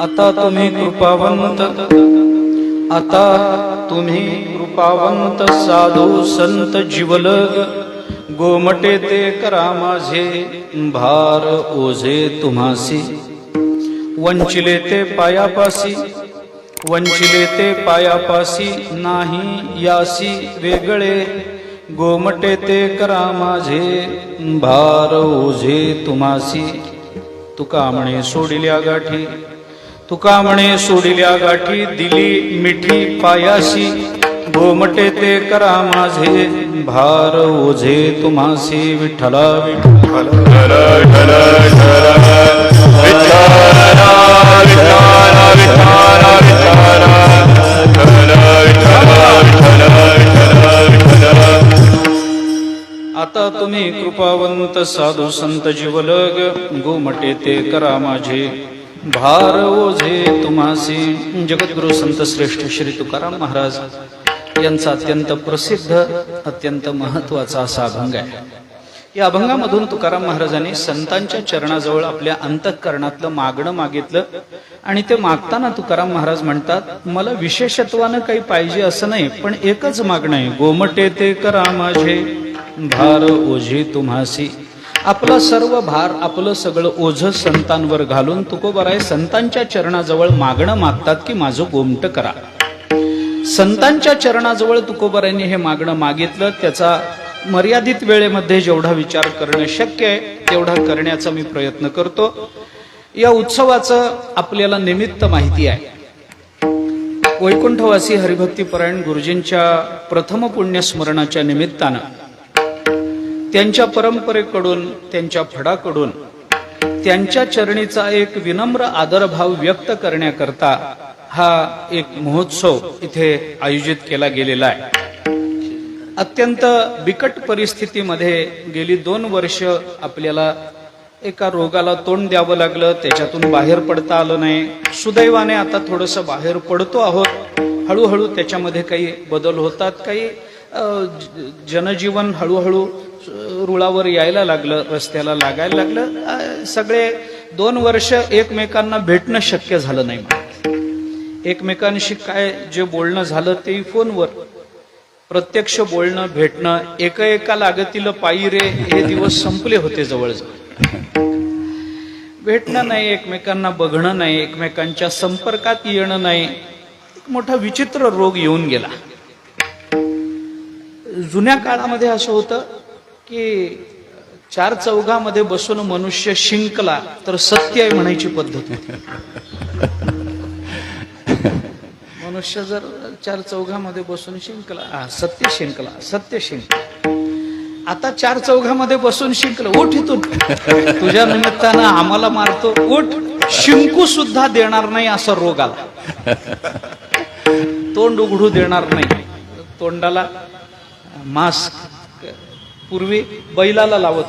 आता तुम्ही कृपावंत, आता तुम्ही कृपावंत साधू संत जीवलग, गोमटे ते करा माझे भार ओझे तुम्हासी. वंचिले ते पायापासी, वंचिले ते पायापासी, नाही यासी वेगळे, गोमटे ते करा माझे भार ओझे तुम्हासी. तुका म्हणे सोडिल्या गाठी, तुका म्हणे सोडिल्या गाठी, दिली मिठी पायाशी, गोमटे ते करा माझे भार ओझे तुम्हासी. विठ्ठला विठ्ठल आता तुम्ही कृपावंत साधू संत जीवलग, गोमटे ते करा माझे भार ओझे तुम्हासी. जगद्गुरु संत श्रेष्ठ श्री तुकाराम महाराज यांचा अत्यंत प्रसिद्ध, अत्यंत महत्वाचा असा अभंग आहे. या अभंगामधून तुकाराम महाराजांनी संतांच्या चरणाजवळ आपल्या अंतःकरणातलं मागणं मागितलं. आणि ते मागताना तुकाराम महाराज म्हणतात, मला विशेषत्वानं काही पाहिजे असं नाही, पण एकच मागणं आहे, गोमटे ते करा माझे भार ओझे तुम्हासी. आपला सर्व भार, आपलं सगळं ओझं संतांवर घालून तुकोबाराय संतांच्या चरणाजवळ मागणं मागतात की माझं गोमट करा. संतांच्या चरणाजवळ तुकोबारायांनी हे मागणं मागितलं. त्याचा मर्यादित वेळेमध्ये जेवढा विचार करणं शक्य आहे तेवढा करण्याचा मी प्रयत्न करतो. या उत्सवाचं आपल्याला निमित्त माहिती आहे. वैकुंठवासी हरिभक्तीपरायण गुरुजींच्या प्रथम पुण्यस्मरणाच्या निमित्तानं, त्यांच्या परंपरेकडून, त्यांच्या फडाकडून त्यांच्या चरणीचा एक विनम्र आदरभाव व्यक्त करण्याकरता हा एक महोत्सव इथे आयोजित केला गेलेला आहे. अत्यंत बिकट परिस्थितीमध्ये गेली 2 वर्ष आपल्याला एका रोगाला तोंड द्यावं लागलं, त्याच्यातून बाहेर पडता आलं नाही. सुदैवाने आता थोडंसं बाहेर पडतो आहोत. हळूहळू त्याच्यामध्ये काही बदल होतात, काही जनजीवन हळूहळू रुळावर यायला लागलं, रस्त्याला लागायला लागलं. सगळे 2 वर्ष एकमेकांना भेटणं शक्य झालं नाही. एकमेकांशी काय जे बोलणं झालं ते फोनवर, प्रत्यक्ष बोलणं भेटणं, एका लागतील पायी रे हे दिवस संपले होते जवळजवळ. भेटणं नाही, एकमेकांना बघणं नाही, एकमेकांच्या संपर्कात येणं नाही. एक मोठा विचित्र रोग येऊन गेला. जुन्या काळामध्ये असं होतं की 4 चौघामध्ये बसून मनुष्य शिंकला तर सत्य आहे म्हणायची पद्धत होती. मनुष्य जर 4 चौघामध्ये बसून शिंकला, सत्य शिंकला, सत्य शिंकला. आता 4 चौघामध्ये बसून शिंकलं, उठ इथून, तुझ्या निमित्तानं आम्हाला मारतो, उठ, शिंकू सुद्धा देणार नाही असा रोग आला. तोंड उघडू देणार नाही. तोंडाला मास्क पूर्वी बैलाला लावत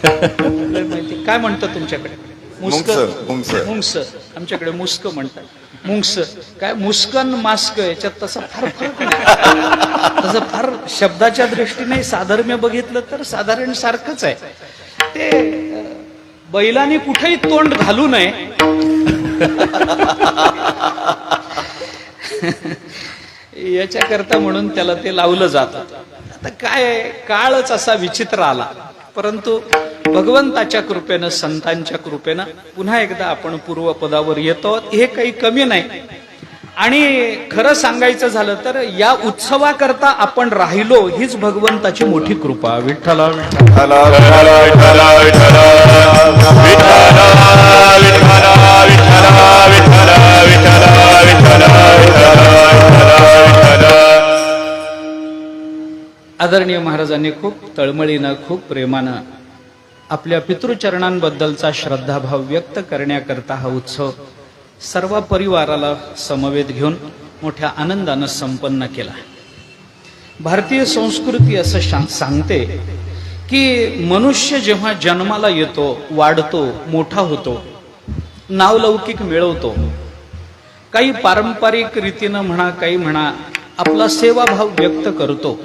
माहिती काय म्हणतात तुमच्याकडे? मुस्क, मुंगस. आमच्याकडे मुस्क म्हणतात. मुंगस काय, मुस्कन मास्क याच्यात तसा फार फरक नाही. तसं फार शब्दाच्या दृष्टीने साधर्म्य बघितलं तर साधारण सारखंच आहे. ते बैलाने कुठेही तोंड घालू नये याच्याकरता म्हणून त्याला ते लावलं जातं. आता काय, काळच असा विचित्र आला. परंतु भगवंताच्या कृपेनं, संतांच्या कृपेनं पुन्हा एकदा आपण पूर्वपदावर येतो. हे काही कमी नाही. आणि खरं सांगायचं झालं तर या उत्सवाकरता आपण राहिलो हीच भगवंताची मोठी कृपा. विठ्ठला विठ्ठला विठ्ठला विठ्ठला आदरणीय महाराजांनी खूप तळमळीनं, खूप प्रेमानं आपल्या पितृचरणांबद्दलचा श्रद्धाभाव व्यक्त करण्याकरता हा उत्सव सर्व परिवाराला समवेत घेऊन मोठ्या आनंदानं संपन्न केला. भारतीय संस्कृती असं सांगते की मनुष्य जेव्हा जन्माला येतो, वाढतो, मोठा होतो, नावलौकिक मिळवतो, काही पारंपरिक रीतीनं म्हणा, काही म्हणा, आपला सेवाभाव व्यक्त करतो,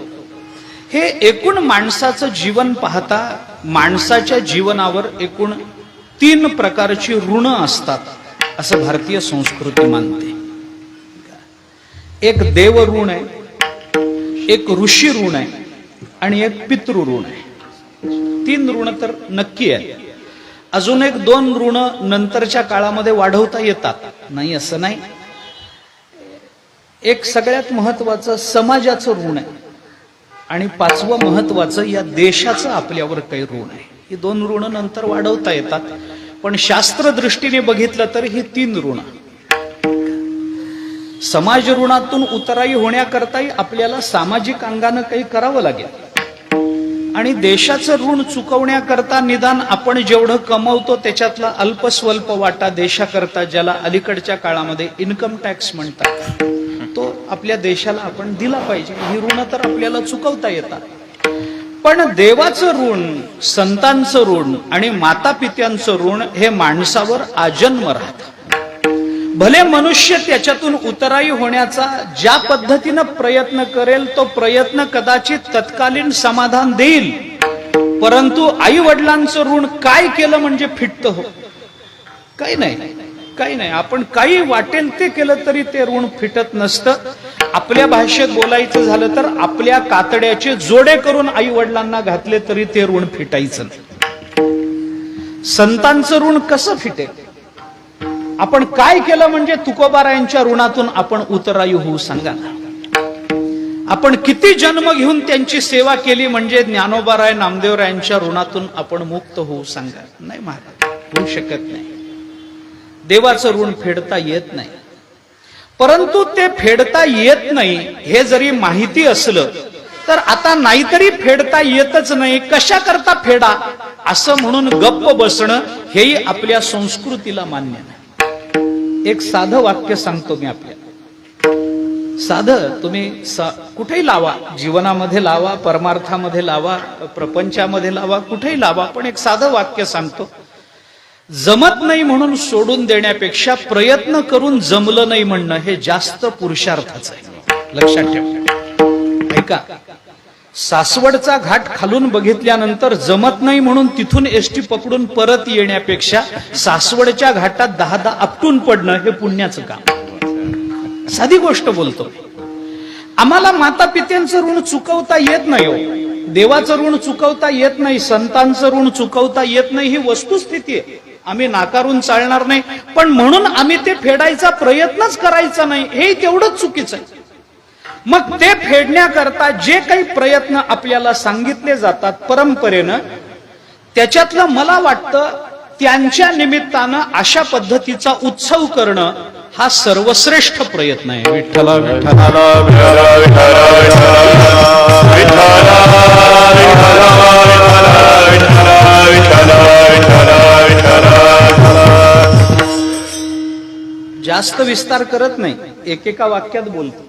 हे एकूण माणसाचं जीवन पाहता माणसाच्या जीवनावर एकूण 3 प्रकारची ऋण असतात. असं भारतीय संस्कृती मानते. एक देव ऋण आहे, एक ऋषी ऋण आहे आणि एक पितृ ऋण आहे. 3 ऋण तर नक्की आहे. अजून एक 2 ऋण नंतरच्या काळामध्ये वाढवता येतात, नाही असं नाही. एक सगळ्यात महत्वाचं समाजाचं ऋण आहे आणि 5वं महत्वाचं या देशाचं आपल्यावर काही ऋण आहे. ही 2 ऋण नंतर वाढवता येतात, पण शास्त्र दृष्टीने बघितलं तर ही 3 ऋण. समाज ऋणातून उतराई होण्याकरताही आपल्याला सामाजिक अंगानं काही करावं लागेल आणि देशाचं ऋण चुकवण्याकरता निदान आपण जेवढं कमवतो त्याच्यातला अल्पस्वल्प वाटा देशाकरता, ज्याला अलीकडच्या काळामध्ये इन्कम टॅक्स म्हणतात, तो आपल्या देशाला आपण दिला पाहिजे. ही ऋण तर आपल्याला चुकवता येतात. पण देवाचं ऋण, संतांचं ऋण आणि मातापित्यांचं ऋण हे माणसावर आजन्म राहतं. भले मनुष्य त्याच्यातून उतराई होण्याचा ज्या पद्धतीनं प्रयत्न करेल तो प्रयत्न कदाचित तत्कालीन समाधान देईल, परंतु आई वडिलांचं ऋण काय केलं म्हणजे फिटतं हो? काही नाही. आपण काही वाटेल ते केलं तरी ते ऋण फिटत नसतं. आपल्या भाषेत बोलायचं झालं तर आपल्या कातड्याचे जोडे करून आई वडिलांना घातले तरी ते ऋण फिटायचं नाही. संतांचं ऋण कसं फिटेल? आपण काय केलं म्हणजे तुकोबारायांच्या ऋणातून आपण उतराई होऊ सांगा ना. आपण किती जन्म घेऊन त्यांची सेवा केली म्हणजे ज्ञानोबाराय नामदेवरायांच्या ऋणातून आपण मुक्त होऊ सांगा. नाही महाराज, होऊ शकत नाही. देवाचं ऋण फेडता येत नाही. परंतु ते फेडता येत नाही हे जरी माहिती असलं तर आता नाहीतरी फेडता येतच नाही, कशा करता फेडा असं म्हणून गप्प बसणं हेही आपल्या संस्कृतीला मान्य नाही. एक साधं वाक्य सांगतो मी आपल्याला. साधं तुम्ही कुठेही लावा, जीवनामध्ये लावा, परमार्थामध्ये लावा, प्रपंचामध्ये लावा, कुठेही लावा, पण एक साधं वाक्य सांगतो. जमत नाही म्हणून सोडून देण्यापेक्षा प्रयत्न करून जमलं नाही म्हणणं हे जास्त पुरुषार्थाचं आहे. लक्षात ठेवा. ऐका, सासवडचा घाट खालून बघितल्यानंतर जमत नाही म्हणून तिथून एसटी पकडून परत येण्यापेक्षा सासवडच्या घाटात 10 आपटून पडणं हे पुण्याचं काम. साधी गोष्ट बोलतो. आम्हाला माता पित्यांचं ऋण चुकवता येत नाही हो. देवाचं ऋण चुकवता येत नाही, संतांचं ऋण चुकवता येत नाही, ही वस्तुस्थिती आहे. आम्ही नाकारून चालणार नाही, पण म्हणून आम्ही ते फेडायचा प्रयत्नच करायचा नाही, हे तेवढंच चुकीचं आहे. मग ते फेडण्याकरता जे काही प्रयत्न आपल्याला सांगितले जातात परंपरेनं, त्याच्यातलं मला वाटतं त्यांच्या निमित्तानं अशा पद्धतीचा उत्सव करणं हा सर्वश्रेष्ठ प्रयत्न आहे. विठ्ठला विठ्ठला जास्त विस्तार करत नाही, एकेका वाक्यात बोलतो.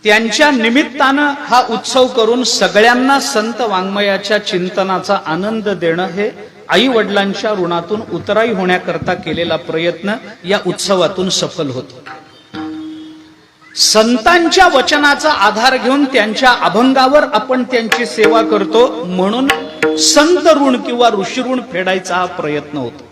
त्यांच्या निमित्तानं हा उत्सव करून सगळ्यांना संत वाङ्मयाच्या चिंतनाचा आनंद देणं हे आई वडिलांच्या ऋणातून उतराई होण्याकरता केलेला प्रयत्न या उत्सवातून सफल होतो. संतांच्या वचनाचा आधार घेऊन त्यांच्या अभंगावर आपण त्यांची सेवा करतो, म्हणून संत ऋण किंवा ऋषी ऋण फेडायचा हा प्रयत्न होतो.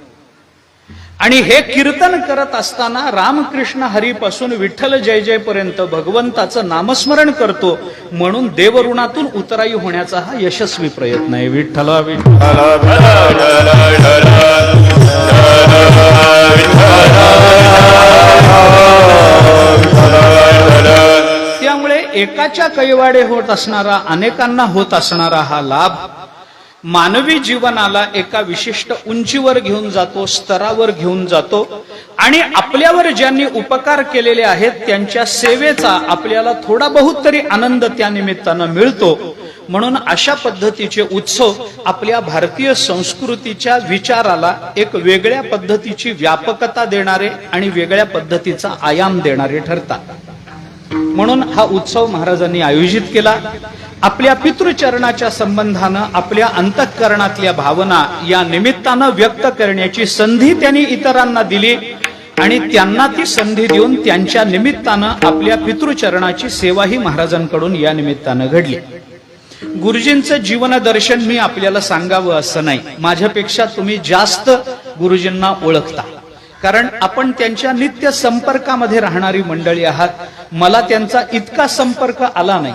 आणि हे कीर्तन करत असताना रामकृष्ण हरीपासून विठ्ठल जय जय पर्यंत भगवंताचं नामस्मरण करतो, म्हणून देवऋणातून उतराई होण्याचा हा यशस्वी प्रयत्न आहे. विठ्ठला विठ्ठला. त्यामुळे एकाच्या कैवाडे होत असणारा, अनेकांना होत असणारा हा लाभ मानवी जीवनाला एका विशिष्ट उंचीवर घेऊन जातो, स्तरावर घेऊन जातो. आणि आपल्यावर ज्यांनी उपकार केलेले आहेत त्यांच्या सेवेचा आपल्याला थोडा बहुत तरी आनंद त्या निमित्तानं मिळतो. म्हणून अशा पद्धतीचे उत्सव आपल्या भारतीय संस्कृतीच्या विचाराला एक वेगळ्या पद्धतीची व्यापकता देणारे आणि वेगळ्या पद्धतीचा आयाम देणारे ठरतात. म्हणून हा उत्सव महाराजांनी आयोजित केला. आपल्या पितृचरणाच्या संबंधानं आपल्या अंतःकरणातल्या भावना या निमित्तानं व्यक्त करण्याची संधी त्यांनी इतरांना दिली आणि त्यांना ती संधी देऊन त्यांच्या निमित्तानं आपल्या पितृचरणाची सेवाही महाराजांकडून या निमित्तानं घडली. गुरुजींचं जीवन दर्शन मी आपल्याला सांगावं असं नाही, माझ्यापेक्षा तुम्ही जास्त गुरुजींना ओळखता, कारण आपण त्यांच्या नित्य संपर्कामध्ये राहणारी मंडळी आहात. मला त्यांचा इतका संपर्क आला नाही.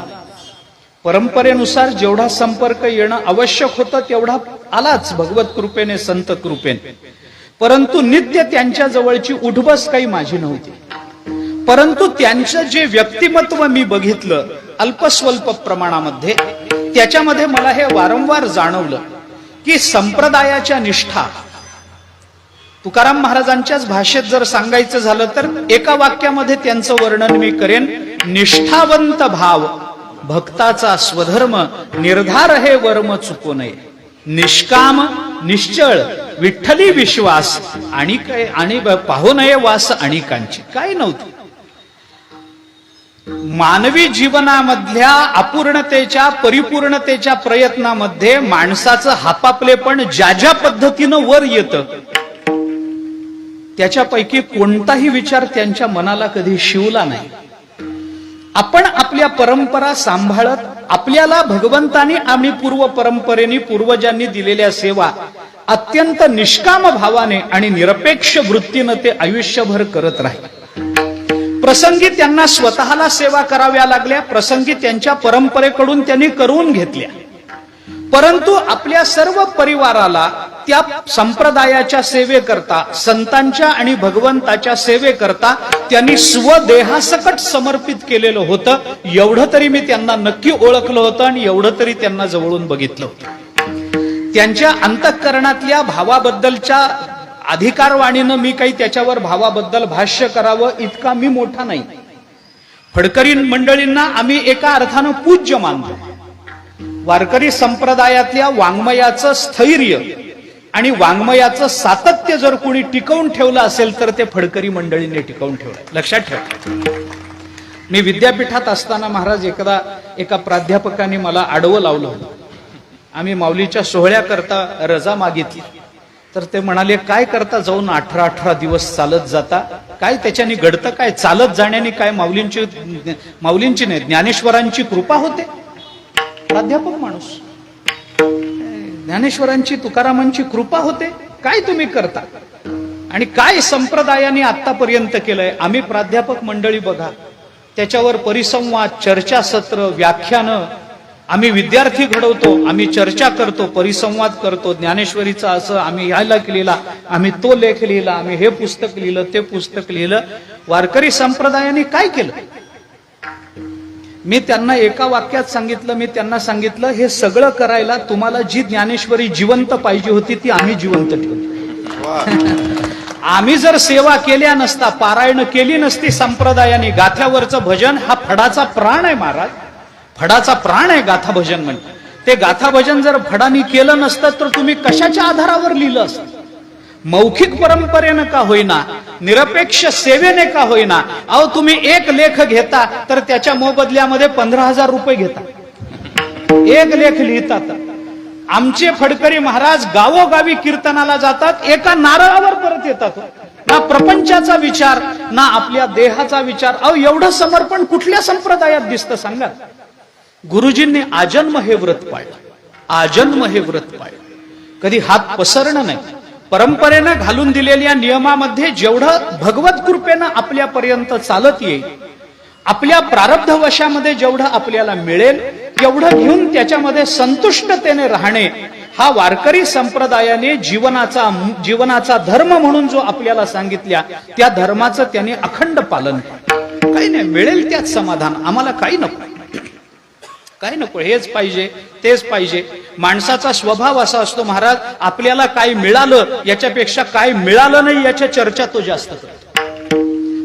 परंपरेनुसार जेवढा संपर्क येणं आवश्यक होतं तेवढा आलाच भगवत कृपेने, संत कृपेने, परंतु नित्य त्यांच्या जवळची उठबस काही माझी नव्हती. परंतु त्यांचं जे व्यक्तिमत्व मी बघितलं अल्पस्वल्प प्रमाणामध्ये, त्याच्यामध्ये मला हे वारंवार जाणवलं की संप्रदायाच्या निष्ठा, तुकाराम महाराजांच्याच भाषेत जर सांगायचं झालं तर एका वाक्यामध्ये त्यांचं वर्णन मी करेन, निष्ठावंत भाव भक्ताचा स्वधर्म, निर्धार हे वर्म चुकू नये, निष्काम निश्चळ विठ्ठली विश्वास, आणि काय आणि पाहू नये वास अणिकांची. काय नव्हतं. मानवी जीवनामधल्या अपूर्णतेच्या परिपूर्णतेच्या प्रयत्नामध्ये माणसाचं हापापलेपण ज्या ज्या पद्धतीनं वर येतं त्याच्यापैकी कोणताही विचार त्यांच्या मनाला कधी शिवला नाही. आपण आपल्या परंपरा सांभाळत आपल्याला भगवंतानी आणि पूर्व परंपरेने पूर्वजांनी दिलेल्या सेवा अत्यंत निष्काम भावाने आणि निरपेक्ष वृत्तीनं ते आयुष्यभर करत राहिले. प्रसंगी त्यांना स्वतःला सेवा कराव्या लागल्या, प्रसंगी त्यांच्या परंपरेकडून त्यांनी करून घेतल्या, परंतु आपल्या सर्व परिवाराला त्या संप्रदायाच्या सेवेकरता, संतांच्या आणि भगवंताच्या सेवेकरता त्यांनी स्वदेहासकट समर्पित केलेलं होतं. एवढं तरी मी त्यांना नक्की ओळखलं होतं आणि एवढं तरी त्यांना जवळून बघितलं होतं. त्यांच्या अंतःकरणातल्या भावाबद्दलच्या अधिकारवाणीनं मी काही त्याच्यावर भावाबद्दल भाष्य करावं इतका मी मोठा नाही. फडकरी मंडळींना आम्ही एका अर्थानं पूज्य मानतो. वारकरी संप्रदायातल्या वाङ्मयाचं स्थैर्य आणि वाङ्मयाचं सातत्य जर कोणी टिकवून ठेवलं असेल तर ते फडकरी मंडळींनी टिकवून ठेवलं. लक्षात ठेवा. मी विद्यापीठात असताना महाराज एकदा एका प्राध्यापकाने मला आडवं लावलं होतं. आम्ही माऊलीच्या सोहळ्याकरता रजा मागितली तर ते म्हणाले, काय करता जाऊन 18 दिवस चालत जाता, काय त्याच्याने घडतं काय, चालत जाण्याने काय माऊलींची नाही ज्ञानेश्वरांची कृपा होते. प्राध्यापक माणूस, ज्ञानेश्वरांची तुकारामांची कृपा होते, काय तुम्ही करता आणि काय संप्रदायाने आतापर्यंत केलंय. आम्ही प्राध्यापक मंडळी बघा, त्याच्यावर परिसंवाद, चर्चासत्र, व्याख्यानं, आम्ही विद्यार्थी घडवतो, आम्ही चर्चा करतो, परिसंवाद करतो. ज्ञानेश्वरीचा असं आम्ही ह्याला लिहिला, आम्ही तो लेख लिहिला, आम्ही हे पुस्तक लिहिलं, ते पुस्तक लिहिलं. वारकरी संप्रदायाने काय केलं. मी त्यांना एका वाक्यात सांगितलं, मी त्यांना सांगितलं, हे सगळं करायला तुम्हाला जी ज्ञानेश्वरी जिवंत पाहिजे होती ती आम्ही जिवंत ठेवली. आम्ही जर सेवा केल्या नसता, पारायण केली नसती संप्रदायाने, गाथ्यावरचं भजन हा फडाचा प्राण आहे महाराज, फडाचा प्राण आहे गाथा भजन. म्हणजे ते गाथा भजन जर फडानी केलं नसतं तर तुम्ही कशाच्या आधारावर लिहिलं असतं. मौखिक परंपरेनं का होईना, निरपेक्ष सेवेने का होईना. अहो तुम्ही एक लेख घेता तर त्याच्या मोबदल्यामध्ये 15,000 रुपये घेता. एक लेख लिहितात. आमचे फडकरी महाराज गावोगावी कीर्तनाला जातात, एका नारळावर परत येतात. ना प्रपंचाचा विचार, ना आपल्या देहाचा विचार. अहो एवढं समर्पण कुठल्या संप्रदायात दिसतं सांगा. गुरुजींनी आजन्म हे व्रत पाळलं, आजन्म हे व्रत पाळलं. कधी हात पसरणं नाही. परंपरेनं घालून दिलेल्या नियमामध्ये जेवढं भगवत कृपेनं आपल्यापर्यंत चालत येईल, आपल्या प्रारब्धवशामध्ये जेवढं आपल्याला मिळेल एवढं घेऊन त्याच्यामध्ये संतुष्टतेने राहणे, हा वारकरी संप्रदायाने जीवनाचा धर्म म्हणून जो आपल्याला सांगितल्या त्या धर्माचं त्याने अखंड पालन केलं. काही नाही, मिळेल त्यात समाधान. आम्हाला काही नको, काय नको, हेच पाहिजे तेच पाहिजे. माणसाचा स्वभाव असा असतो महाराज, आपल्याला काय मिळालं याच्यापेक्षा काय मिळालं नाही याच्या चर्चा तो जास्त करतो.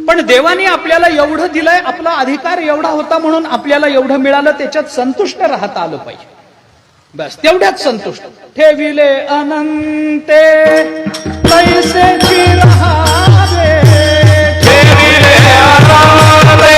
पण देवाने आपल्याला एवढं दिलंय, आपला अधिकार एवढा होता म्हणून आपल्याला एवढं मिळालं, त्याच्यात संतुष्ट राहता आलं पाहिजे. बस तेवढ्यात संतुष्ट. ठेविले अनंते पैसे राहावे, ठेविले अनंते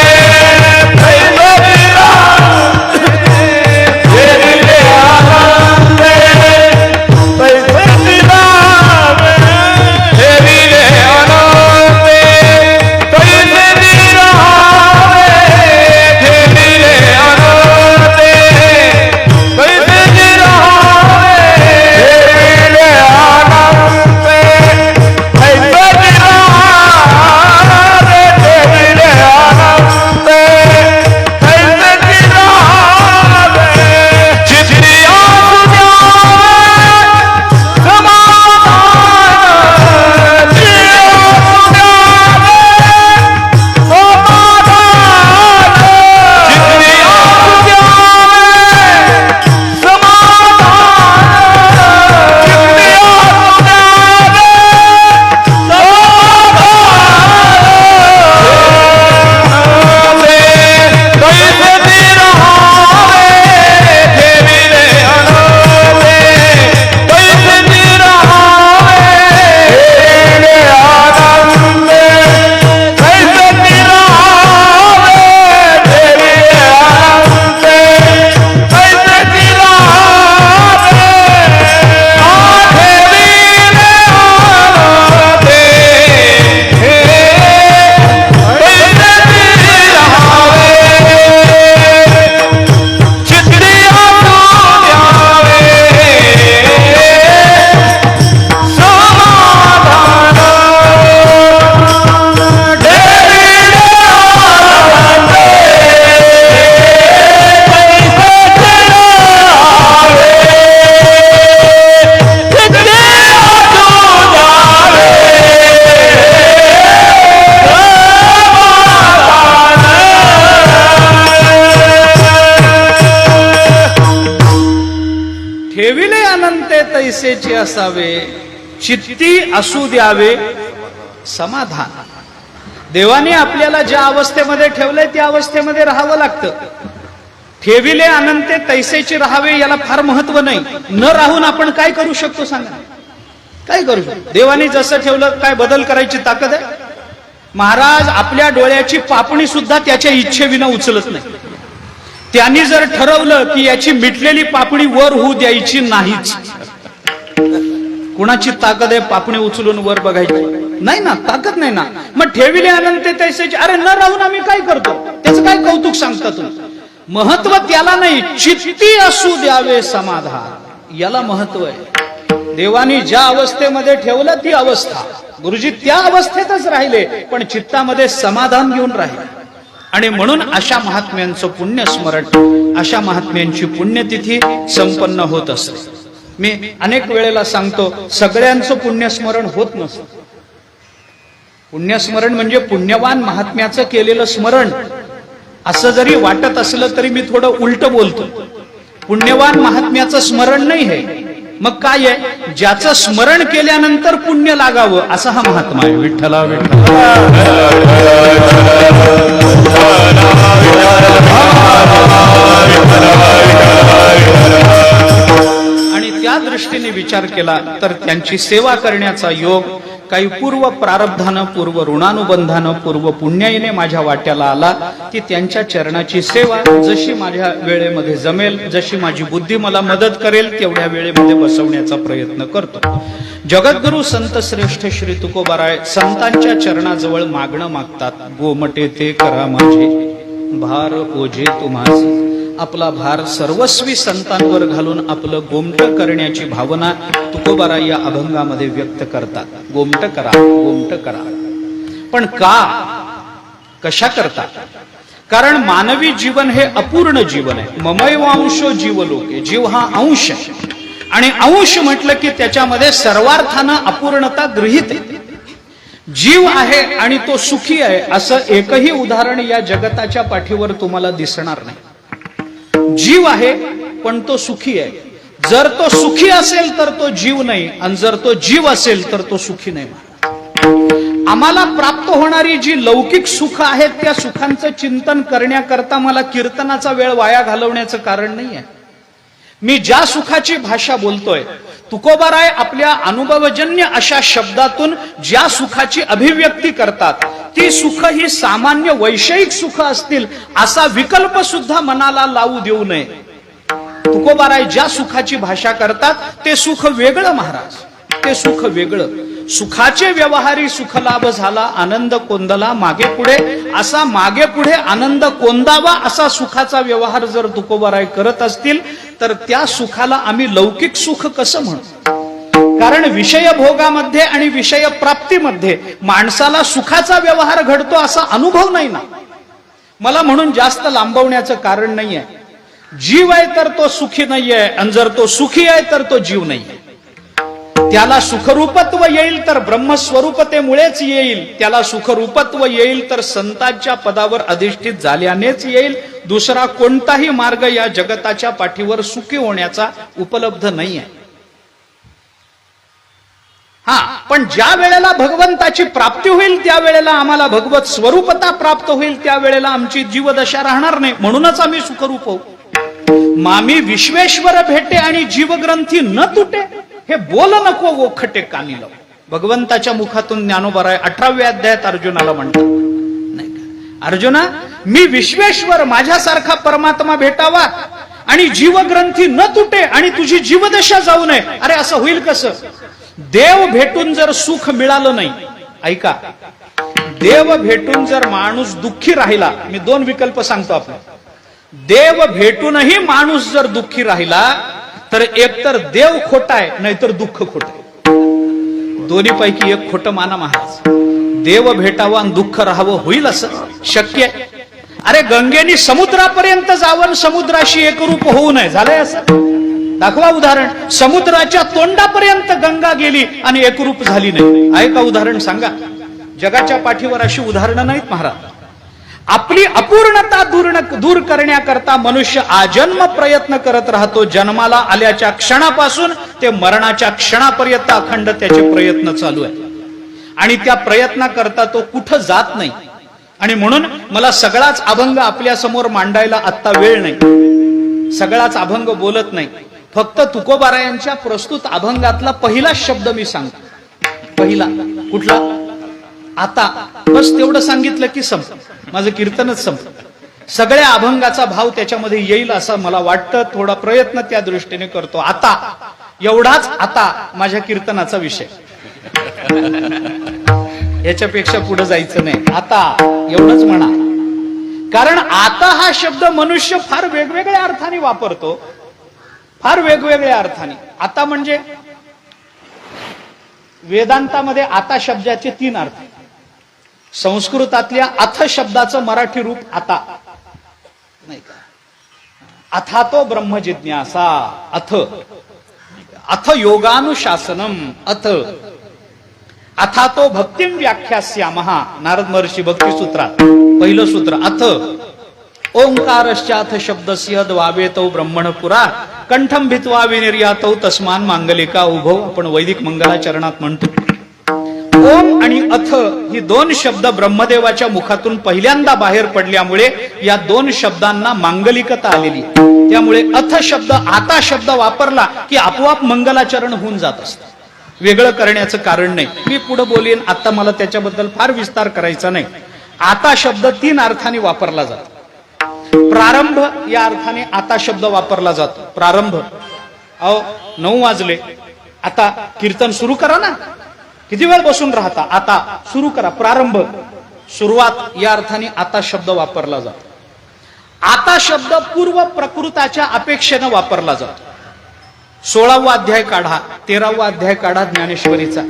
तैसेचे असावे, चित्ती असू द्यावे समाधान. देवाने आपल्याला ज्या अवस्थेमध्ये ठेवलंय त्या अवस्थेमध्ये राहावं लागतं. ठेविले अनंते तैसेचे राहावे याला फार महत्व नाही. न राहून आपण काय करू शकतो सांगा? काय करू शकतो? देवाने जसं ठेवलं काय बदल करायची ताकद आहे? महाराज आपल्या डोळ्याची पापणी सुद्धा त्याच्या इच्छेविना उचलत नाही. त्यांनी जर ठरवलं की याची मिटलेली पापणी वर होऊ द्यायची नाहीच, कुणाची ताकद आहे पापणी उचलून वर बघायची? नाही ना, ताकद नाही ना. मग ठेविले अनंते तैसेचे, अरे न राहून आम्ही काय करतो? त्याचं काय कौतुक सांगता तुम्ही? महत्व त्याला नाही, चित्ती असू द्यावे समाधान, याला महत्व आहे. देवानी ज्या अवस्थेमध्ये ठेवलं ती अवस्था, गुरुजी त्या अवस्थेतच राहिले पण चित्तामध्ये समाधान घेऊन राहिले. आणि म्हणून अशा महात्म्यांचं पुण्यस्मरण, अशा महात्म्यांची पुण्यतिथी संपन्न होत असते. मी अनेक वेळेला सांगतो, सगळ्यांचं पुण्यस्मरण होत नसतं. पुण्यस्मरण म्हणजे पुण्यवान महात्म्याचं केलेलं स्मरण असं जरी वाटत असलं तरी मी थोडं उलट बोलतो. पुण्यवान महात्म्याचं स्मरण नाही हे. मग काय आहे? ज्याचं स्मरण केल्यानंतर पुण्य लागावं असा हा महात्मा आहे. विठ्ठला विठ्ठला. आणि त्या दृष्टीने विचार केला तर त्यांची सेवा करण्याचा योग काही पूर्व प्रारब्धानं, पूर्व ऋणानुबंधानं, पूर्व पुण्याईने माझ्या वाट्याला आला की त्यांच्या चरणाची सेवा जशी माझ्या वेळेमध्ये जमेल, जशी माझी बुद्धी मला मदत करेल तेवढ्या वेळेमध्ये बसवण्याचा प्रयत्न करतो. जगद्गुरु संत श्रेष्ठ श्री तुकोबाराय संतांच्या चरणाजवळ मागणं मागतात. गोमटे ते करा माझे, भार ओझे तुम्हासी. आपला भार सर्वस्वी संतांवर घालून आपलं गोमट करण्याची भावना तुकोबाराय या अभंगामध्ये व्यक्त करतात. गोमट करा, गोमट करा. पण का, कशा करता? कारण मानवी जीवन हे अपूर्ण जीवन आहे. ममैवांशो जीवलोके, जीव हा अंश आहे. आणि अंश म्हटलं की त्याच्यामध्ये सर्वार्थानं अपूर्णता गृहीत आहे. जीव आहे आणि तो सुखी आहे असं एकही उदाहरण या जगताच्या पाठीवर तुम्हाला दिसणार नाही. जीव आहे पण तो सुखी आहे. जर तो सुखी असेल तर तो जीव नाही, आणि जर तो जीव असेल तर तो सुखी नाही. आम्हाला प्राप्त होणारी जी लौकिक सुख आहेत त्या सुखांचं चिंतन करण्याकरता मला कीर्तनाचा वेळ वाया घालवण्याचं कारण नाहीये. मी ज्या सुखाची भाषा बोलतोय, तुकोबाराय आपल्या अनुभवजन्य अशा शब्दातून ज्या सुखाची अभिव्यक्ती करतात ती सुख ही सामान्य वैषयिक सुख असतील असा विकल्प सुद्धा मनाला लावू देऊ नये. तुकोबाराय ज्या सुखाची भाषा करतात ते सुख वेगळं महाराज, ते सुख वेगळं. सुखाचे व्यवहारी सुखलाभ झाला, आनंद कोंदला मागे पुढे, असा मागे पुढे आनंद कोंदावा असा सुखाचा व्यवहार जर तुकोबाराय करत असतील तर त्या सुखाला आम्ही लौकिक सुख कसं म्हणू? कारण विषय भोगामध्ये आणि विषय प्राप्तीमध्ये माणसाला सुखाचा व्यवहार घडतो असा अनुभव नाही ना. मला म्हणून जास्त लांबवण्याचं कारण नाहीये. जीव आहे तर तो सुखी नाहीये, आणि जर तो सुखी आहे तर तो जीव नाहीये. त्याला सुखरूपत्व येईल तर ब्रह्मस्वरूपतेमुळेच येईल. त्याला सुखरूपत्व येईल तर संतांच्या पदावर अधिष्ठित झाल्यानेच येईल. दुसरा कोणताही मार्ग या जगताच्या पाठीवर सुखी होण्याचा उपलब्ध नाहीये. हा, पण ज्या वेळेला भगवंताची प्राप्ती होईल त्यावेळेला आम्हाला भगवत स्वरूपता प्राप्त होईल, त्यावेळेला आमची जीवदशा राहणार नाही. म्हणूनच आम्ही सुखरूप होऊ. मामी विश्वेश्वर भेटे आणि जीवग्रंथी न तुटे, हे बोल नको ओखटे कानी लाव. भगवंताच्या मुखातून ज्ञानोबाराय 18व्या अध्यायात अर्जुनाला म्हणतात, नाही का, अर्जुना मी विश्वेश्वर, माझ्यासारखा परमात्मा भेटावा आणि जीवग्रंथी न तुटे आणि तुझी जीवदशा जाऊ नये. अरे असं होईल कसं? देव भेटून जर सुख मिळालं नाही, ऐका, देव भेटून जर माणूस दुःखी राहिला, मी दोन विकल्प सांगतो आपल्याला. देव भेटूनही माणूस जर दुःखी राहिला तर एकतर देव खोटा आहे नाहीतर दुःख खोट आहे. दोन्हीपैकी एक खोटं माना महाराज. देव भेटावं आणि दुःख राहावं होईल असं शक्य आहे? अरे गंगेनी समुद्रापर्यंत जावं, समुद्राशी एकरूप होऊ नये, झालंय असं? दाखवा उदाहरण. समुद्राच्या तोंडापर्यंत गंगा गेली आणि एकरूप झाली नाही. आहे का उदाहरण सांगा? जगाच्या पाठीवर अशी उदाहरणं नाहीत महाराज. आपली अपूर्णता दूर करण्याकरता मनुष्य आजन्म प्रयत्न करत राहतो. जन्माला आल्याच्या क्षणापासून ते मरणाच्या क्षणापर्यंत अखंड त्याचे प्रयत्न चालू आहे. आणि त्या प्रयत्नाकरता तो कुठं जात नाही. आणि म्हणून मला सगळाच अभंग आपल्या समोर मांडायला आत्ता वेळ नाही. सगळाच अभंग बोलत नाही. फक्त तुकोबारायांच्या प्रस्तुत अभंगातला पहिला शब्द मी सांगतो. पहिला कुठला? आता. बस तेवढं सांगितलं की संपलं. माझं कीर्तनच संपलं. सगळ्या अभंगाचा भाव त्याच्यामध्ये येईल असं मला वाटतं. थोडा प्रयत्न त्या दृष्टीने करतो. आता एवढाच आता माझ्या कीर्तनाचा विषय. याच्यापेक्षा पुढे जायचं नाही. आता एवढंच म्हणा. कारण आता हा शब्द मनुष्य फार वेगवेगळ्या अर्थाने वापरतो. फार वेगवेगळ्या अर्थाने. आता म्हणजे वेदांतामध्ये आता शब्दाचे 3 अर्थ. संस्कृतातल्या अथ शब्दाचं मराठी रूप आता नाही का? अथा तो ब्रह्मजिज्ञासा. अथ योगानुशासनम. अथा तो भक्तिम व्याख्यास्यामहा. नारद महर्षी भक्ती सूत्रात पहिलं सूत्र अथ. ओंकारश्चाथ शब्दस्य द्वावेतौ ब्रह्मण पुरा कंठम भित्वा विनिर्यातौ तस्मान मांगलिका उभो. आपण वैदिक मंगलाचरणात म्हणतो. ओम आणि अथ ही 2 शब्द ब्रह्मदेवाच्या मुखातून पहिल्यांदा बाहेर पडल्यामुळे या 2 शब्दांना मांगलिकता आलेली. त्यामुळे अथ शब्द आता शब्द वापरला की आपोआप मंगलाचरण होऊन जात असतं. वेगळं करण्याचं कारण नाही. मी पुढे बोलेन. आता मला त्याच्याबद्दल फार विस्तार करायचा नाही. आता शब्द 3 अर्थाने वापरला जातो. प्रारंभ या अर्थाने आता शब्द वापरला जातो. प्रारंभ. 9 वाजले. आता कीर्तन सुरू करा ना. किती वेळ बसून राहता? आता सुरू करा. प्रारंभ, सुरुवात या अर्थाने आता शब्द वापरला जातो. आता शब्द पूर्व प्रकृताच्या अपेक्षेने वापरला जातो. 16वा अध्याय काढा, 13वा अध्याय काढा ज्ञानेश्वरीचा.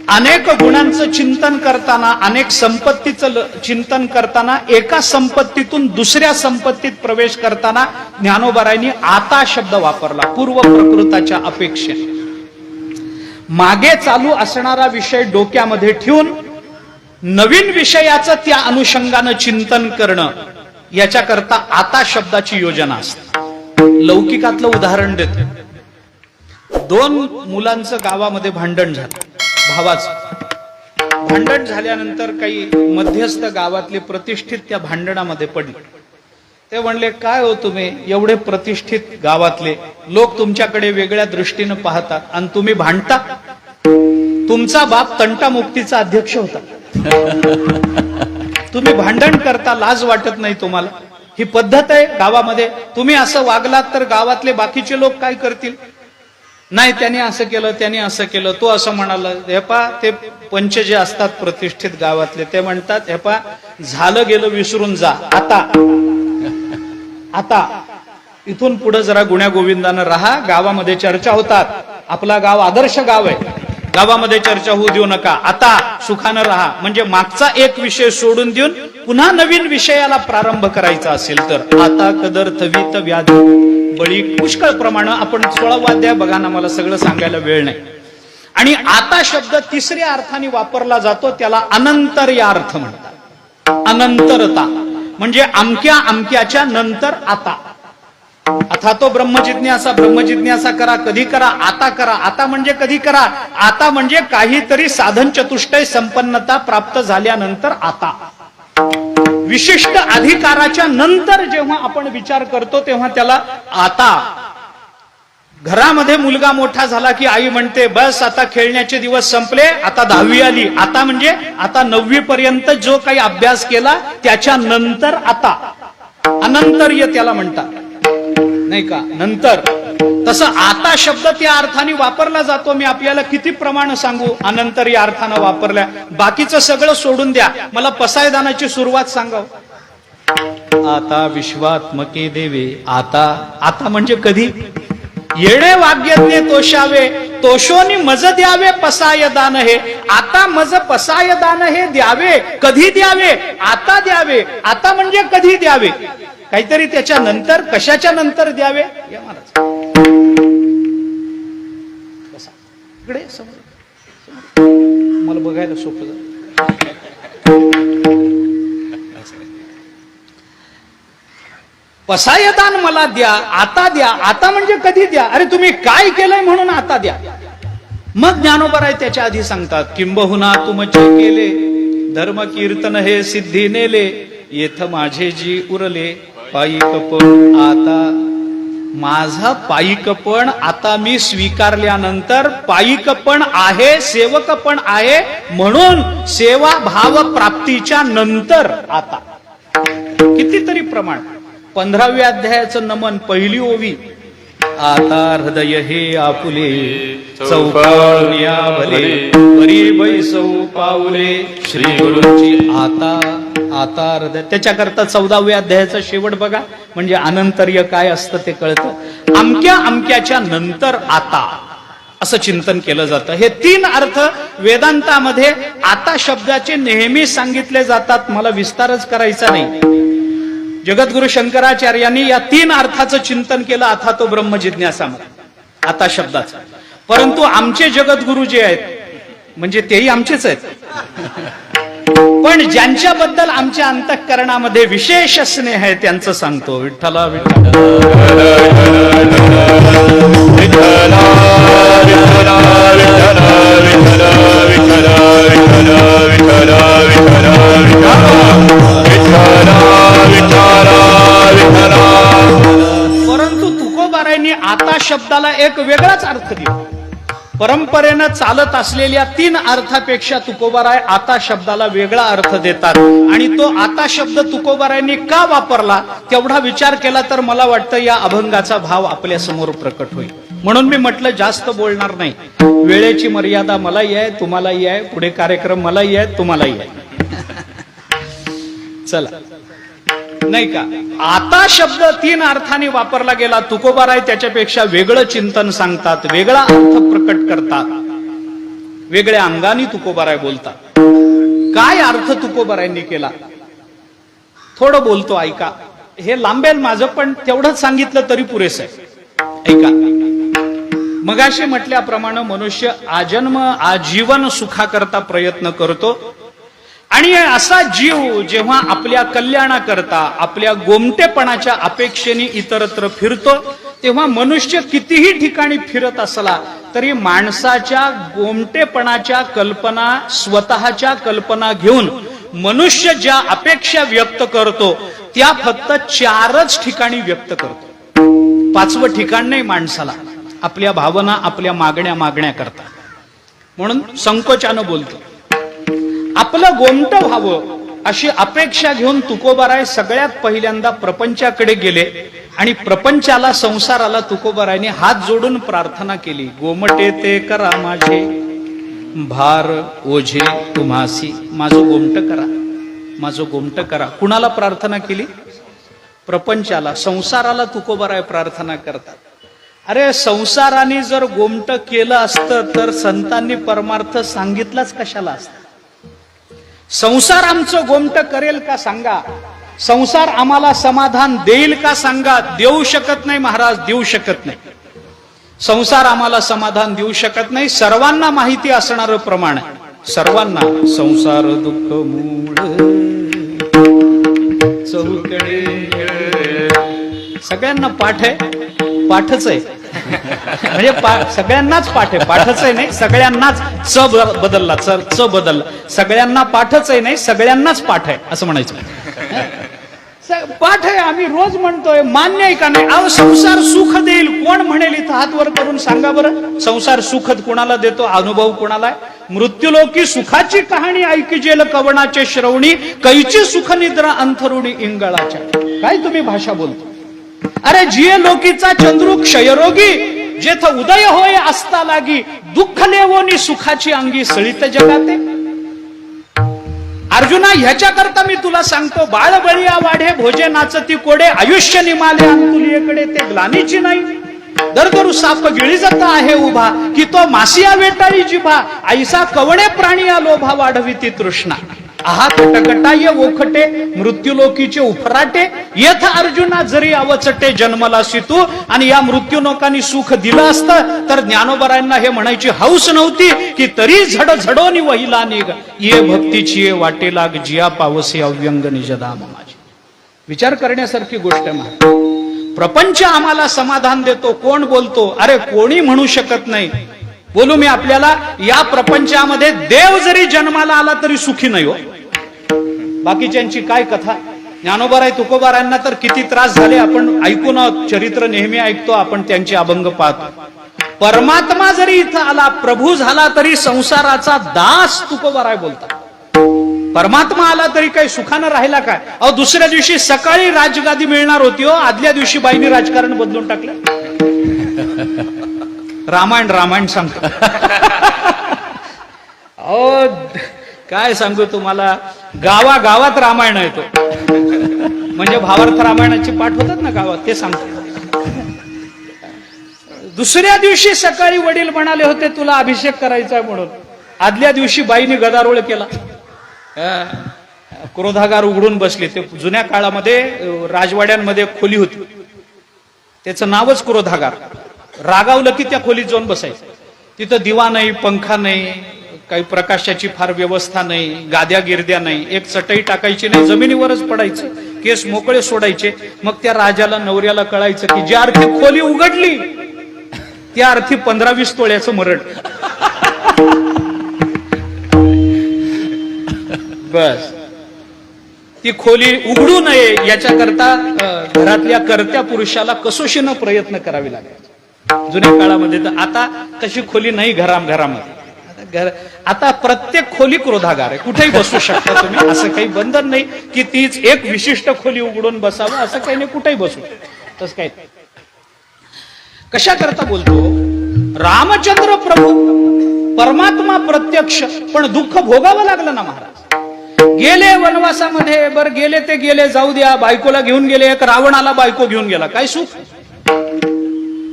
अनेक गुणांचं चिंतन करताना, अनेक संपत्तीचं चिंतन करताना, एका संपत्तीतून दुसऱ्या संपत्तीत प्रवेश करताना ज्ञानोबारायांनी आता शब्द वापरला. पूर्व प्रकृताच्या अपेक्षेने. मागे चालू असणारा विषय डोक्यामध्ये ठेवून नवीन विषयाचं त्या अनुषंगानं चिंतन करणं, याच्याकरता आता शब्दाची योजना असते. लौकिकातलं उदाहरण देतो. 2 मुलांचं गावामध्ये भांडण झालं. भावाचं भांडण झाल्यानंतर काही मध्यस्थ गावातले प्रतिष्ठित त्या भांडणामध्ये पडले. ते म्हणले, काय हो तुम्ही एवढे प्रतिष्ठित गावातले लोक तुमच्याकडे वेगळ्या दृष्टीने पाहतात आणि तुम्ही भांडता? तुमचा बाप तंटामुक्तीचा अध्यक्ष होता. तुम्ही भांडण करता, लाज वाटत नाही तुम्हाला? ही पद्धत आहे गावामध्ये. तुम्ही असं वागलात तर गावातले बाकीचे लोक काय करतील? नाही, त्याने असं केलं, त्याने असं केलं, तो असं म्हणाला. हे पा, ते पंच जे असतात प्रतिष्ठित गावातले, ते म्हणतात, हे पा, झालं गेलं विसरून जा. आता इथून पुढे जरा गुण्या गोविंदानं राहा. गावामध्ये चर्चा होतात. आपला गाव आदर्श गाव आहे. गावामध्ये चर्चा होऊ देऊ नका. आता सुखानं राहा. म्हणजे मागचा एक विषय सोडून देऊन पुन्हा नवीन विषयाला प्रारंभ करायचा असेल तर आता कदर थवित व्याधी बळी पुष्कळ प्रमाण. आपण 16वा अध्याय बघा ना, मला सगळं सांगायला वेळ नाही. आणि आता शब्द 3ऱ्या अर्थाने वापरला जातो. त्याला अनंतर या अर्थ म्हणतात. अनंतरता म्हणजे अमक्या अमक्याच्या नंतर आता. अथा तो ब्रह्मजिज्ञासा. ब्रह्मजिज्ञासा करा. कधी करा? आता करा. आता म्हणजे कधी करा? आता म्हणजे काहीतरी साधन चतुष्टय संपन्नता प्राप्त झाल्यानंतर आता. विशिष्ट अधिकाराच्या नंतर जेव्हा आपण विचार करतो तेव्हा त्याला आता. घरामध्ये मुलगा मोठा झाला की आई म्हणते, बस आता खेळण्याचे दिवस संपले, आता 10वी आली. आता म्हणजे आता 9वी पर्यंत जो काही अभ्यास केला त्याच्या नंतर आता. अनंतर्य त्याला म्हणतात, नाही का? नंतर. तसं आता शब्द त्या अर्थाने वापरला जातो. मी आपल्याला किती प्रमाण सांगू अनंतर या अर्थानं वापरल्या. बाकीचं सगळं सोडून द्या. मला पसायदानाची सुरुवात सांगाव. आता विश्वात्मके देवे. आता. आता म्हणजे कधी? येणे वाग्यज्ञे तोषावे, तोषोनी मज द्यावे पसायदान हे. आता मज पसायदान हे द्यावे. कधी द्यावे? आता द्यावे. आता म्हणजे कधी द्यावे? काहीतरी त्याच्या नंतर. कशाच्या नंतर द्यावे? या महाराज बसा इकडे समोर, मला बघायला सोपं झालं. पसायदान मला द्या, आता द्या. आता म्हणजे कधी द्या? अरे तुम्ही काय केलंय म्हणून आता द्या. मग ज्ञानोबराय त्याच्या आधी सांगतात, किंबहुना तुमचे केले धर्म कीर्तन हे सिद्धी नेले, येथ माझे जी उरले पायीकपण. आता माझा पायीकपण आता मी स्वीकारल्यानंतर पायीकपण आहे, सेवकपण आहे, म्हणून सेवा भाव प्राप्तीच्या नंतर आता. कितीतरी प्रमाण. 15व्या अध्यायाचं नमन, पहिली ओवी. आता हृदय हे आपुले चौपाळूया भले, परी बैसौ पाऊले श्री गुरूंची. आता हृदय. त्याच्याकरता 14व्या अध्यायाचा शेवट बघा, म्हणजे अनंतर्य काय असतं ते कळतं. अमक्या अमक्याच्या नंतर आता असं चिंतन केलं जातं. हे 3 अर्थ वेदांतामध्ये आता शब्दाचे नेहमी सांगितले जातात. मला विस्तारच करायचा नाही. जगद्गुरु शंकराचार्यांनी या 3 अर्थाचं चिंतन केलं अथा तो ब्रह्म जिज्ञासामध्ये, आता शब्दाचं. परंतु आमचे जगद्गुरु जे आहेत, म्हणजे तेही आमचेच आहेत, पण ज्यांच्याबद्दल आमच्या अंतःकरणामध्ये विशेष स्नेह आहे त्यांचं सांगतो. विठ्ठला विठ्ठला परंतु तुकोबारायांनी आता शब्दाला एक वेगळाच अर्थ दिला. परंपरेनं चालत असलेल्या 3 अर्थापेक्षा तुकोबाराय आता शब्दाला वेगळा अर्थ देतात. आणि तो आता शब्द तुकोबारायांनी का वापरला तेवढा विचार केला तर मला वाटतं या अभंगाचा भाव आपल्या समोर प्रकट होईल. म्हणून मी म्हटलं जास्त बोलणार नाही. वेळेची मर्यादा मलाही आहे, तुम्हालाही आहे. पुढे कार्यक्रम मलाही आहे, तुम्हालाही आहे. चला, नाही का? आता शब्द 3 अर्थाने वापरला गेला. तुकोबाराय त्याच्यापेक्षा वेगळं चिंतन सांगतात, वेगळा अर्थ प्रकट करतात, वेगळ्या अंगाने तुकोबाराय बोलतात. काय अर्थ तुकोबारायांनी केला थोडं बोलतो, ऐका. हे लांबेल माझं, पण तेवढंच सांगितलं तरी पुरेसं आहे. ऐका. मगाशी म्हटल्याप्रमाणे मनुष्य आजन्म आजीवन सुखाकरता प्रयत्न करतो. आणि असा जीव जेव्हा आपल्या कल्याणाकरता आपल्या गोमटेपणाच्या अपेक्षेने इतरत्र फिरतो, तेव्हा मनुष्य कितीही ठिकाणी फिरत असला तरी माणसाच्या गोमटेपणाच्या कल्पना, स्वतःच्या कल्पना घेऊन मनुष्य ज्या अपेक्षा व्यक्त करतो त्या फक्त 4च ठिकाणी व्यक्त करतो. 5वं ठिकाण नाही माणसाला आपल्या भावना, आपल्या मागण्या करता. म्हणून संकोचानं बोलतो. आपलं गोमटं व्हावं अशी अपेक्षा घेऊन तुकोबाराय सगळ्यात पहिल्यांदा प्रपंचाकडे गेले आणि प्रपंचाला, संसाराला तुकोबारायने हात जोडून प्रार्थना केली. गोमटे ते करा माझे, भार ओझे तुम्हासी. माझं गोमटं करा, माझं गोमटं करा. कुणाला प्रार्थना केली? प्रपंचाला, संसाराला तुकोबाराय प्रार्थना करतात. अरे संसाराने जर गोमटं केलं असतं तर संतांनी परमार्थ सांगितलाच कशाला असता? संसार आमचं गोमटं करेल का सांगा? संसार आम्हाला समाधान देईल का सांगा? देऊ शकत नाही महाराज, देऊ शकत नाही. संसार आम्हाला समाधान देऊ शकत नाही. सर्वांना माहिती असणारं प्रमाण आहे, सर्वांना. संसार दुःख मूळ चौकडे, सगळ्यांना पाठ आहे, पाठच आहे. म्हणजे सगळ्यांनाच पाठ आहे, पाठच आहे नाही, सगळ्यांनाच. च बदलला, च बदलला. सगळ्यांना पाठच आहे नाही, सगळ्यांनाच पाठ आहे असं म्हणायचं. पाठ आहे, आम्ही रोज म्हणतोय, मान्य आहे का नाही? अहो संसार सुख देईल कोण म्हणेल? इथं हात वर करून सांगा बरं. संसार सुख कोणाला देतो? अनुभव कोणाला आहे? मृत्यूलोकी सुखाची कहाणी ऐकिजेल कवनाचे श्रवणी, कैची सुख निद्रा अंथरुणी इंगळाच्या. काय तुम्ही भाषा बोलतो? अरे जिये लोकीचा चंद्रू क्षयरोगी, जेथ उदय होय असता लागी, दुःख लेवोनी सुखाची अंगी सळीत जगाते. अर्जुना, ह्याच्याकरता मी तुला सांगतो, बाळ बळिया वाढे भोजे नाचती कोडे, आयुष्य निमाले अंतुलीकडे ते ग्लानीची नाही. दरदरू साप गिळी जाता आहे उभा, की तो मासिया वेटाळी जिभा, ऐसा कवणे प्राणी या लोभा वाढविती तृष्णा. आहा कटकटाय ओखटे मृत्यूलोकीचे उफराटे, येथ अर्जुना जरी अवचटे जन्मलासी तू. आणि या मृत्यूलोकांनी सुख दिलं असतं तर ज्ञानोबरायांना हे म्हणायची हौस नव्हती की तरी झड झडोनी वहिला निघ, ये भक्तीची ये वाटे लाग, जिया पावसी अव्यंग निजधाम माझे. विचार करण्यासारखी गोष्ट आहे महाराज. प्रपंच आम्हाला समाधान देतो, कोण बोलतो? अरे कोणी म्हणू शकत नाही. बोलू मी आपल्याला, या प्रपंचामध्ये देव जरी जन्माला आला तरी सुखी नाही हो. बाकीच्यांची काय कथा. ज्ञानोबाराय तुकोबारायांना तर किती त्रास झाले आपण ऐकून आहोत, चरित्र नेहमी ऐकतो आपण, त्यांचे अभंग पाहतो. परमात्मा जरी इथं आला, प्रभू झाला तरी संसाराचा दास तुकोबाराय बोलतात. परमात्मा आला तरी काही सुखानं राहिला काय? अहो दुसऱ्या दिवशी सकाळी राजगादी मिळणार होती हो, आदल्या दिवशी बाईंनी राजकारण बदलून टाकलं. रामायण रामायण सांगतो. अहो काय सांगू तुम्हाला, गावागावात रामायण आहे तो. म्हणजे भावार्थ रामायणाची पाठ होतात ना गावात, ते सांगतो. दुसऱ्या दिवशी सकाळी वडील म्हणाले होते तुला अभिषेक करायचा म्हणून, आदल्या दिवशी बाईंनी गदारोळ केला. क्रोधागार उघडून बसले. ते जुन्या काळामध्ये राजवाड्यांमध्ये खोली होती, त्याचं नावच क्रोधागार. रागावलं की त्या खोलीत जाऊन बसायचं. तिथं दिवा नाही, पंखा नाही, काही प्रकाशाची फार व्यवस्था नाही, गाद्या गिरद्या नाही, एक चटई टाकायची नाही, जमिनीवरच पडायचं, केस मोकळे सोडायचे. मग त्या राजाला नवऱ्याला कळायचं की ज्या अर्थी खोली उघडली त्या अर्थी 15-20 तोळ्याचं मरण. बस ती खोली उघडू नये याच्याकरता घरातल्या कर्त्या पुरुषाला कसोशीनं प्रयत्न करावे लागेल जुन्या काळामध्ये. तर आता तशी खोली नाही घरामध्ये. आता प्रत्येक खोली क्रोधागार आहे, कुठेही बसू शकता तुम्ही. असं काही बंधन नाही की तीच एक विशिष्ट खोली उघडून बसावं, असं काही नाही, कुठेही बसू तसं काही. कशा करता बोलतो? रामचंद्र प्रभू परमात्मा प्रत्यक्ष, पण दुःख भोगावं लागलं ना महाराज. गेले वनवासामध्ये, बर गेले ते गेले, जाऊ द्या. बायकोला घेऊन गेले, एक रावणाला बायको घेऊन गेला, काय सुख.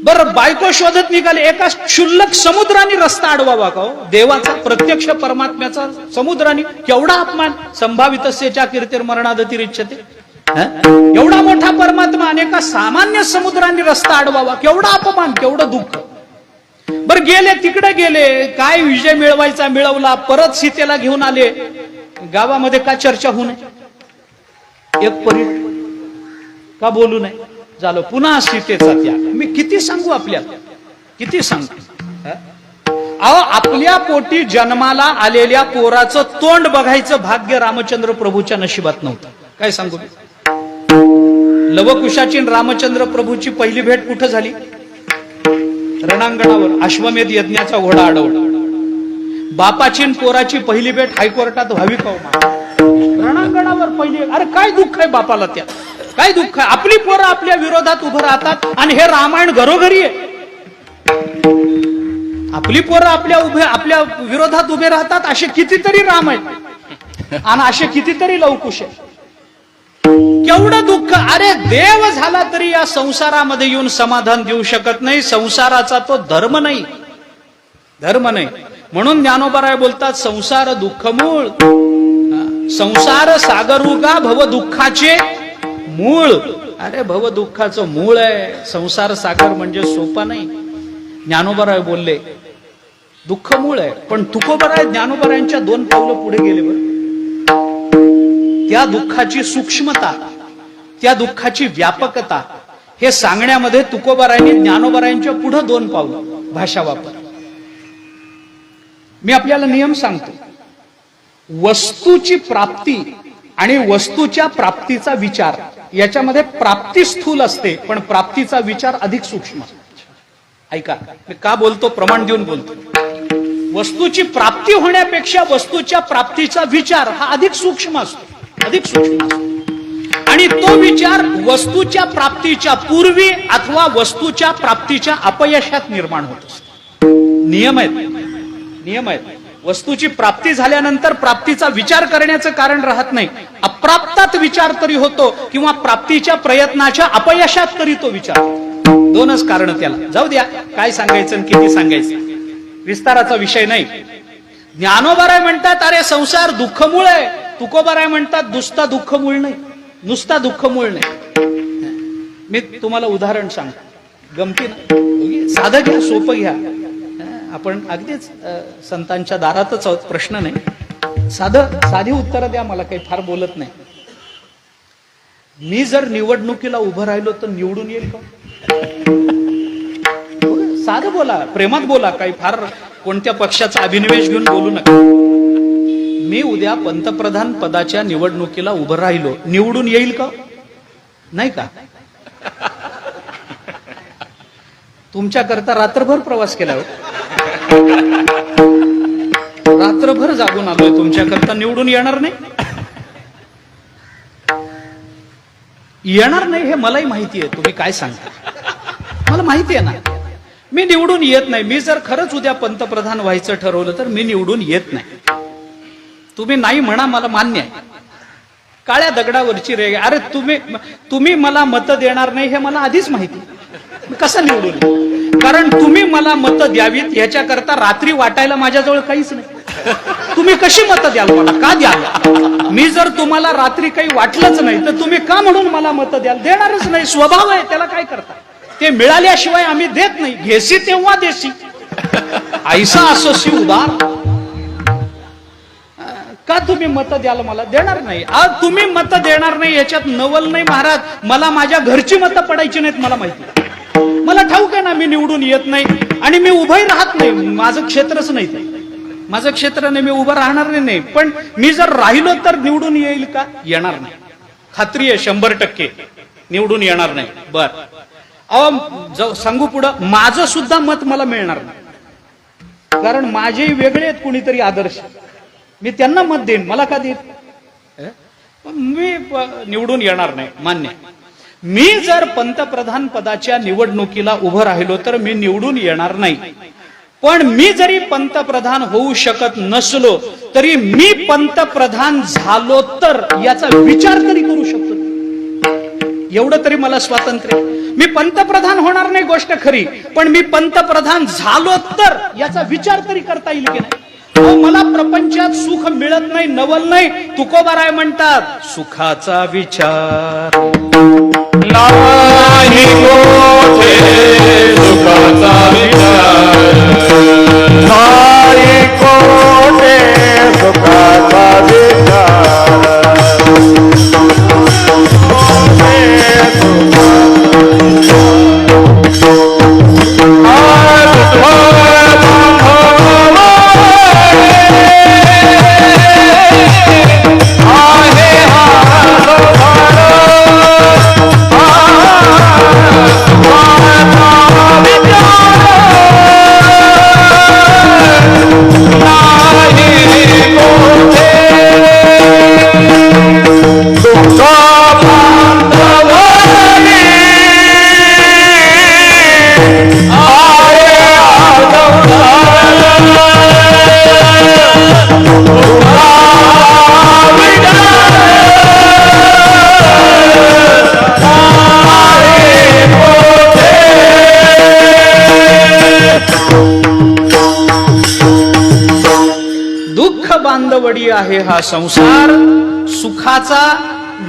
बर बायको शोधत निघाले, एका क्षुल्लक समुद्राने रस्ता अडवावा का हो? देवाचा प्रत्यक्ष परमात्म्याचा समुद्राने केवढा अपमान. संभावितस्येच्या कीर्तिर्मरणादतिरिच्यते. एवढा मोठा परमात्मा अनेका सामान्य समुद्राने रस्ता अडवावा, केवढा अपमान, केवढं दुःख. बर गेले तिकडे गेले, काय विजय मिळवायचा मिळवला, परत सीतेला घेऊन आले. गावामध्ये का चर्चा होऊ नये, एक परी का बोलू नये, झालं पुन्हा सीतेचा त्याग. मी किती सांगू आपल्याला, किती सांगू. अहो आपल्या पोटी जन्माला आलेल्या पोराचं तोंड बघायचं भाग्य रामचंद्र प्रभूच्या नशिबात नव्हतं. काय सांगू. लवकुशाची रामचंद्र प्रभूची पहिली भेट कुठं झाली? रणांगणावर. अश्वमेध यज्ञाचा घोडा अडवला. बापाची पोराची पहिली भेट हायकोर्टात व्हावी का? रणांगणावर पहिली. अरे काय दुःख आहे बापाला, त्या काय दुःख आहे. आपली पोरं आपल्या विरोधात उभं राहतात आणि हे रामायण घरोघरी आहे. आपली पोरं आपल्या विरोधात उभे राहतात. असे कितीतरी राम आहेत आणि असे कितीतरी लवकुश आहेत. केवढं दुःख. अरे देव झाला तरी या संसारामध्ये येऊन समाधान देऊ शकत नाही. संसाराचा तो धर्म नाही, धर्म नाही. म्हणून ज्ञानोबाराय बोलतात संसार दुःख मूळ. संसार सागरुगा भव दुःखाचे मूळ. अरे भव दुःखाचं मूळ आहे. संसार सागर म्हणजे सोपा नाही. ज्ञानोबाराय बोलले दुःख मूळ आहे. पण तुकोबाराय ज्ञानोबारायांच्या 2 पावलं पुढे गेले बरं. त्या दुःखाची सूक्ष्मता, त्या दुःखाची व्यापकता हे सांगण्यामध्ये तुकोबारायांनी ज्ञानोबारायांच्या पुढे 2 पावलं भाषा वापर. मी आपल्याला नियम सांगतो. वस्तूची प्राप्ती आणि वस्तूच्या प्राप्तीचा विचार याच्यामध्ये प्राप्ती स्थूल असते, पण प्राप्तीचा विचार अधिक सूक्ष्म. ऐका मी का बोलतो, प्रमाण देऊन बोलतो. वस्तूची प्राप्ती होण्यापेक्षा वस्तूच्या प्राप्तीचा विचार हा अधिक सूक्ष्म असतो, अधिक सूक्ष्म असतो. आणि तो विचार वस्तूच्या प्राप्तीच्या पूर्वी अथवा वस्तूच्या प्राप्तीच्या अपयशात निर्माण होत असतो. नियम आहेत, नियम आहेत. वस्तूची प्राप्ती झाल्यानंतर प्राप्तीचा विचार करण्याचं कारण राहत नाही. अप्राप्तात विचार तरी होतो किंवा प्राप्तीच्या प्रयत्नाच्या अपयशात तरी तो विचार. 2च कारण त्याला. जाऊ द्या काय सांगायचं आणि किती सांगायचं, विस्ताराचा विषय नाही. ज्ञानोबाराय म्हणतात अरे संसार दुःखमूळ आहे. तुकोबाराय म्हणतात नुसता दुःखमूळ नाही, नुसता दुःखमूळ नाही. मी तुम्हाला उदाहरण सांगतो, गमतीनं साधं घ्या, सोपं घ्या. आपण अगदीच संतांच्या दारातच आहोत, प्रश्न नाही. साधी उत्तरं द्या, मला काही फार बोलत नाही. मी जर निवडणुकीला उभं राहिलो तर निवडून येईल का? साधं बोला, प्रेमात बोला, काही फार कोणत्या पक्षाचा अभिनिवेश घेऊन बोलू नका. मी उद्या पंतप्रधान पदाच्या निवडणुकीला उभं राहिलो, निवडून येईल का? नाही का? तुमच्याकरता रात्रभर प्रवास केला, रात्रभर जागून आलोय तुमच्याकरता. निवडून येणार नाही, येणार नाही हे मलाही माहिती आहे. तुम्ही काय सांगता मला माहिती आहे ना. मी निवडून येत नाही. मी जर खरंच उद्या पंतप्रधान व्हायचं ठरवलं तर मी निवडून येत नाही. तुम्ही नाही म्हणा, मला मान्य आहे. काळ्या दगडावरची रेग. अरे तुम्ही मला मतं देणार नाही हे मला आधीच माहिती. कसं निवडून? कारण तुम्ही मला मतं द्यावीत ह्याच्याकरता रात्री वाटायला माझ्याजवळ काहीच नाही. तुम्ही कशी मतं द्याल मला? का द्याल? मी जर तुम्हाला रात्री काही वाटलंच नाही तर तुम्ही का म्हणून मला मतं द्याल? देणारच नाही. स्वभाव आहे, त्याला काय करता. ते मिळाल्याशिवाय आम्ही देत नाही. घेसी तेव्हा देशी, ऐसा असोशी उदार. का तुम्ही मतं द्याल मला? देणार नाही. आज तुम्ही मतं देणार नाही याच्यात नवल नाही महाराज. मला माझ्या घरची मतं पडायची नाहीत, मला माहिती. मला ठाऊक आहे ना मी निवडून येत नाही आणि मी उभंही राहत नाही. माझं क्षेत्रच नाही ते. माझं क्षेत्र नाही, मी उभं राहणार नाही. पण मी जर राहिलो तर निवडून येईल का? येणार नाही. खात्री आहे 100% निवडून येणार नाही. बर, अहो सांगू पुढं, माझं सुद्धा मत मला मिळणार नाही. कारण माझेही वेगळे आहेत कुणीतरी आदर्श. मी त्यांना मत देईन, मला का देईन? मी निवडून येणार नाही, मान्य. मी जर पंतप्रधान पदाच्या निवडणुकीला उभं राहिलो तर मी निवडून येणार नाही. पण मी जरी पंतप्रधान होऊ शकत नसलो तरी मी पंतप्रधान झालो तर याचा विचार तरी करू शकतो. एवढं तरी मला स्वातंत्र्य. मी पंतप्रधान होणार नाही गोष्ट खरी, पण मी पंतप्रधान झालो तर याचा विचार तरी करता येईल की नाही? मला प्रपंचात सुख मिळत नाही, नवल नाही. तुकोबाराय म्हणतात, सुखाचा विचार नाही कोठे, सुखाचा विचार नाही कोठे, सुखाचा विचार बांधवडी आहे हा संसार. सुखाचा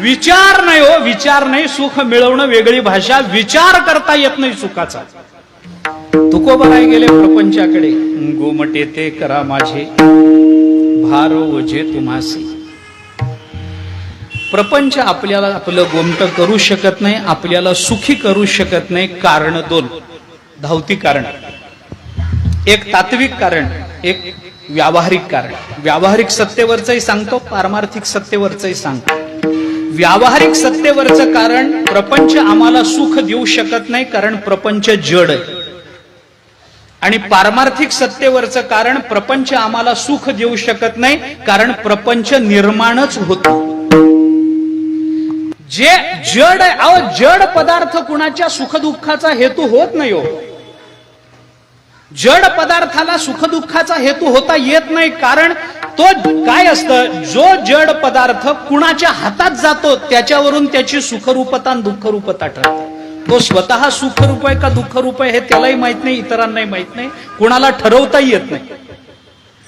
विचार नाही हो, विचार नाही. सुख मिळवणं वेगळी भाषा, विचार करता येत नाही सुखाचा. तुकोबाराय गेले प्रपंचाकडे. गोमटे ते करा माझे, भार ओझे तुम्हासी. प्रपंच आपल्याला आपलं गोमट करू शकत नाही, आपल्याला सुखी करू शकत नाही. कारण दोन धावती कारण. एक तात्विक कारण, एक व्यावहारिक कारण. व्यावहारिक सत्तेवरचंही सांगतो, पारमार्थिक सत्तेवरचंही सांगतो. व्यावहारिक सत्तेवरचं कारण, प्रपंच आम्हाला सुख देऊ शकत नाही कारण प्रपंच जड आहे. आणि पारमार्थिक सत्तेवरचं कारण, प्रपंच आम्हाला सुख देऊ शकत नाही कारण प्रपंच निर्माणच होतो. जे जड आहे, अहो जड पदार्थ कुणाच्या सुखदुःखाचा हेतू होत नाही हो. जड पदार्थाला सुखदुःखाचा हेतू होता येत नाही. कारण तो काय असतं, जो जड पदार्थ कुणाच्या हातात जातो त्याच्यावरून त्याची सुखरूपता आणि दुःखरूपता ठरते. तो स्वतः सुखरूप आहे का दुःखरूप आहे हे त्यालाही माहित नाही, इतरांनाही माहित नाही, कुणाला ठरवताही येत नाही.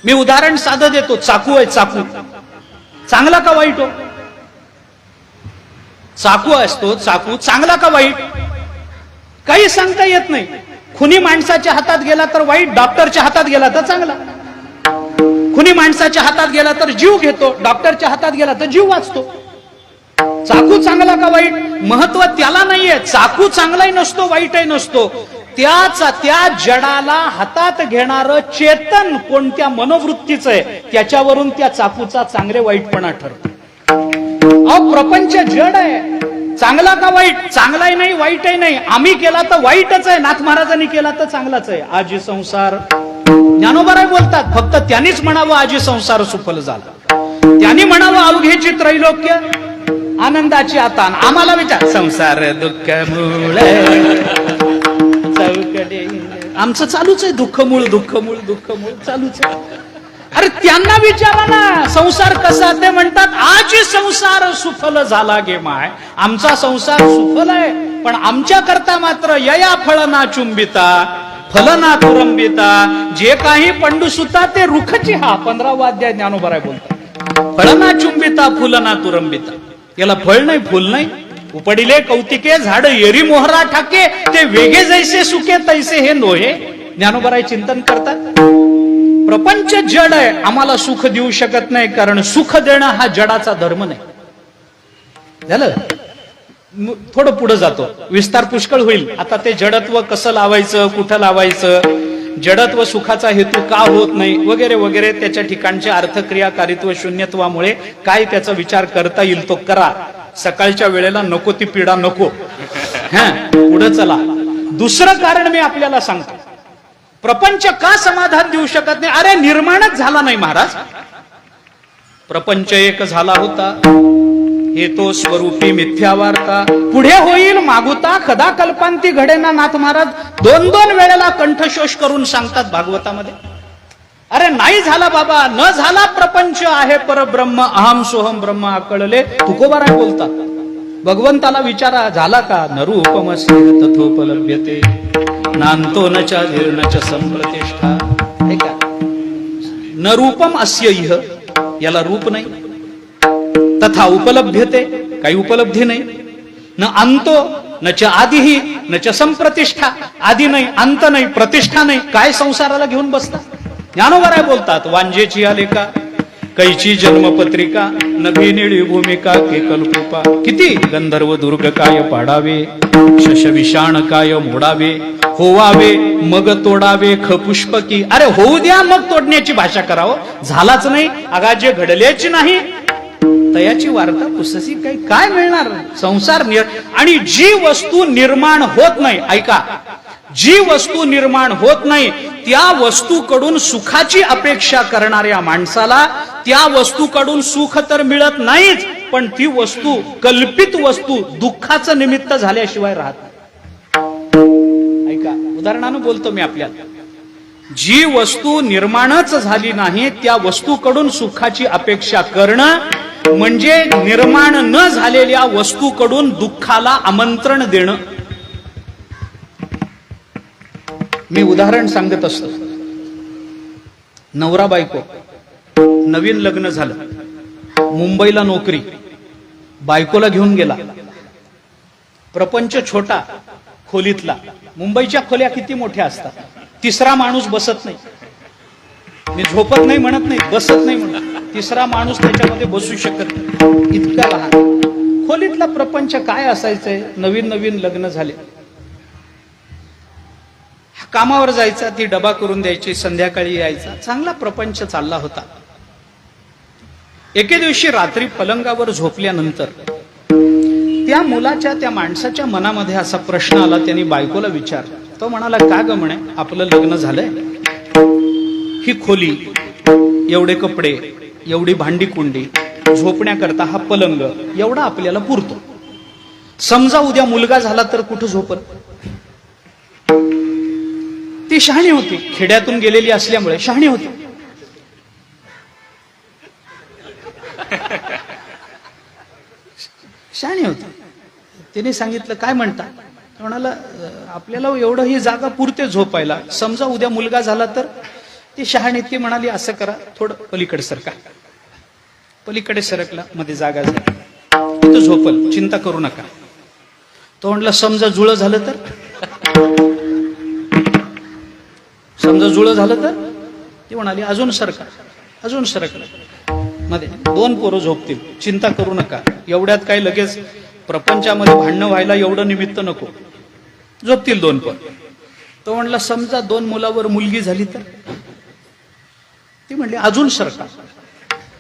मी उदाहरण साधं देतो. चाकू आहे, चाकू चांगला का वाईट हो? चाकू असतो, चाकू चांगला का वाईट काही सांगता येत नाही. खुनी माणसाच्या हातात गेला तर वाईट, डॉक्टरच्या हातात गेला तर चांगला. खुनी माणसाच्या हातात गेला तर जीव घेतो, डॉक्टरच्या हातात गेला तर जीव वाचतो. चाकू चांगला का वाईट महत्व त्याला नाहीये. चाकू चांगलाही नसतो वाईटही नसतो. त्या जडाला हातात घेणारं चेतन कोणत्या मनोवृत्तीचं आहे त्याच्यावरून त्या चाकूचा चांगले वाईटपणा ठरतो. अहो प्रपंच जड आहे. चांगला का वाईट चांगलाही नाही वाईटही नाही. आम्ही केला तर वाईटच आहे, नाथ महाराजांनी केला तर चांगलाच आहे. आजी संसार ज्ञानोबाराय बोलतात फक्त त्यांनीच म्हणावं आजी संसार सुफल झाला. त्यांनी म्हणावं अवघेची त्रैलोक्य आनंदाची आता. आम्हाला विचार संसार दुःख मूळ चौकडे आमचं चालूच आहे. दुःख मूळ चालूच आहे. अरे त्यांना विचारा ना संसार कसा. ते म्हणतात आजी संसार सुफल झाला गे माय. आमचा संसार सुफल आहे पण आमच्या करता मात्र यया फळना चुंबिता फलना तुरंबिता. जे काही पंडुसुता ते रुखची. हा 15वा अध्याय ज्ञानोबाराय बोलतात फळना चुंबिता फुलना तुरंबिता. याला फळ नाही फुल नाही. उपडिले कौतिके झाड येरी मोहरा ठाके ते वेगे जैसे सुके तैसे हे नोहे. ज्ञानोबाराय चिंतन करतात प्रपंच जड आहे. आम्हाला सुख देऊ शकत नाही कारण सुख देणं हा जडाचा धर्म नाही. झालं थोडं पुढे जातो विस्तार पुष्कळ होईल. आता ते जडत्व कसं लावायचं कुठं लावायचं जडत्व सुखाचा हेतू का होत नाही वगैरे वगैरे त्याच्या ठिकाणचे अर्थक्रियाकारित्व शून्यत्वामुळे काय त्याचा विचार करता येईल तो करा. सकाळच्या वेळेला नको ती पीडा नको. पुढे चला. दुसरं कारण मी आपल्याला सांगतो प्रपंच का समाधान देऊ शकत नाही. अरे निर्माणच झाला नाही महाराज. प्रपंच एक झाला होता हे तो स्वरूपी मिथ्या वार्ता. पुढे होईल मागुता कदा कल्पांती घडेना. नाथ महाराज 2-2 वेळेला कंठशोष करून सांगतात भागवतामध्ये. अरे नाही झाला बाबा न झाला प्रपंच आहे परब्रह्म अहम सोहम ब्रह्म आकळले. तुकोबाराय बोलतात भगवंताला विचारा झाला का. नरूपमस्य तथोपलभ्यते नांतो न च धीर्न च संप्रतिष्ठा. ऐका न रूपम अस्य इह याला रूप नाही. तथा उपलभ्यते काही उपलब्धी नाही. न अंतो न च आदिही न च संप्रतिष्ठा. आदि नाही अंत नाही प्रतिष्ठा नाही. काय संसाराला घेऊन बसता. ज्ञानोबाराय बोलतात वांजेची आलेका कैची जन्मपत्रिका नभी निळी भूमिका केकलकृपा. किती गंधर्व दुर्ग काय पाडावे शशविषाण काय मोडावे होवावे मग तोडावे खपुष्पकी. अरे होऊ द्या मग तोडण्याची भाषा करावं. झालाच नाही अगा जे घडल्याची नाही तयाची वार्ता पुससी काही काय मिळणार. संसार आणि जी वस्तू निर्माण होत नाही ऐका जी वस्तू निर्माण होत नाही त्या वस्तूकडून सुखाची अपेक्षा करणाऱ्या माणसाला त्या वस्तूकडून सुख तर मिळत नाहीच पण ती वस्तू कल्पित वस्तू दुःखाचं निमित्त झाल्याशिवाय राहत. ऐका उदाहरणानं बोलतो मी आपल्याला. जी वस्तू निर्माणच झाली नाही त्या वस्तूकडून सुखाची अपेक्षा करणं म्हणजे निर्माण न झालेल्या वस्तूकडून दुःखाला आमंत्रण देणं. मी उदाहरण सांगत असतो. नवरा बायको नवीन लग्न झालं मुंबईला नोकरी बायकोला घेऊन गेला. प्रपंच छोटा खोलीतला. मुंबईच्या खोल्या किती मोठ्या असतात. 3रा माणूस बसत नाही. मी झोपत नाही म्हणत नाही बसत नाही म्हणत. 3रा माणूस त्याच्यामध्ये बसू शकत नाही इतका लहान खोलीतला प्रपंच काय असायचंय. नवीन नवीन लग्न झाले. कामावर जायचा ती डबा करून द्यायची संध्याकाळी यायचा चांगला प्रपंच चालला होता. एके दिवशी रात्री पलंगावर झोपल्यानंतर त्या मुलाच्या त्या माणसाच्या मनामध्ये असा प्रश्न आला. त्यांनी बायकोला विचारला. तो म्हणाला का ग म्हणे आपलं लग्न झालंय ही खोली एवढे कपडे एवढी भांडी कुंडी झोपण्याकरता हा पलंग एवढा आपल्याला पुरतो. समजा उद्या मुलगा झाला तर कुठं झोपल. ती शहाणी होती खेड्यातून गेलेली असल्यामुळे शहाणी होती. शहाणी होती. तिने सांगितलं काय म्हणता. म्हणाला आपल्याला एवढं ही जागा पुरते झोपायला समजा उद्या मुलगा झाला तर. ती शहाणी ती म्हणाली असं करा थोडं पलीकडे सरका. पलीकडे सरकला मध्ये जागा झाली तिथं झोपल चिंता करू नका. तो म्हटला समजा जुळं झालं तर. समजा जुळं झालं तर ती म्हणाली अजून सरका अजून सरकलं. मध्ये 2 पोरं झोपतील, चिंता करू नका, एवढ्यात काय लगेच प्रपंचामध्ये भांडणं व्हायला एवढं निमित्त नको, झोपतील 2 पोरं. तो म्हणला समजा 2 मुलावर मुलगी झाली तर? ती म्हणली अजून सरका.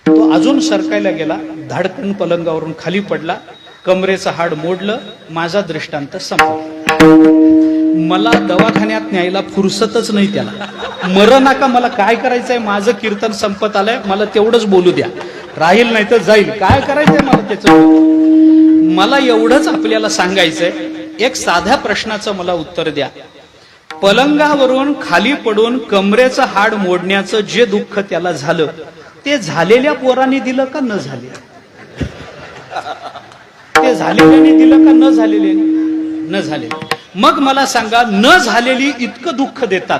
तो अजून सरकायला गेला, धाडकन पलंगावरून खाली पडला, कमरेचं हाड मोडलं, माझा दृष्टांत संपला. मला दवाखान्यात न्यायला फुरसतच नाही त्याला. मर नका, मला काय करायचंय, माझं कीर्तन संपत आलंय, मला तेवढंच बोलू द्या, राहील नाही तर जाईल, काय करायचंय मला त्याचं. मला एवढंच आपल्याला सांगायचंय, एक साध्या प्रश्नाचं मला उत्तर द्या. पलंगावरून खाली पडून कमरेचं हाड मोडण्याचं जे दुःख त्याला झालं, ते झालेल्या पोरांनी दिलं का न झाले? ते झालेल्याने दिलं का न झालेल्याने? न झालेले. मग मला सांगा, न झालेली इतकं दुःख देतात.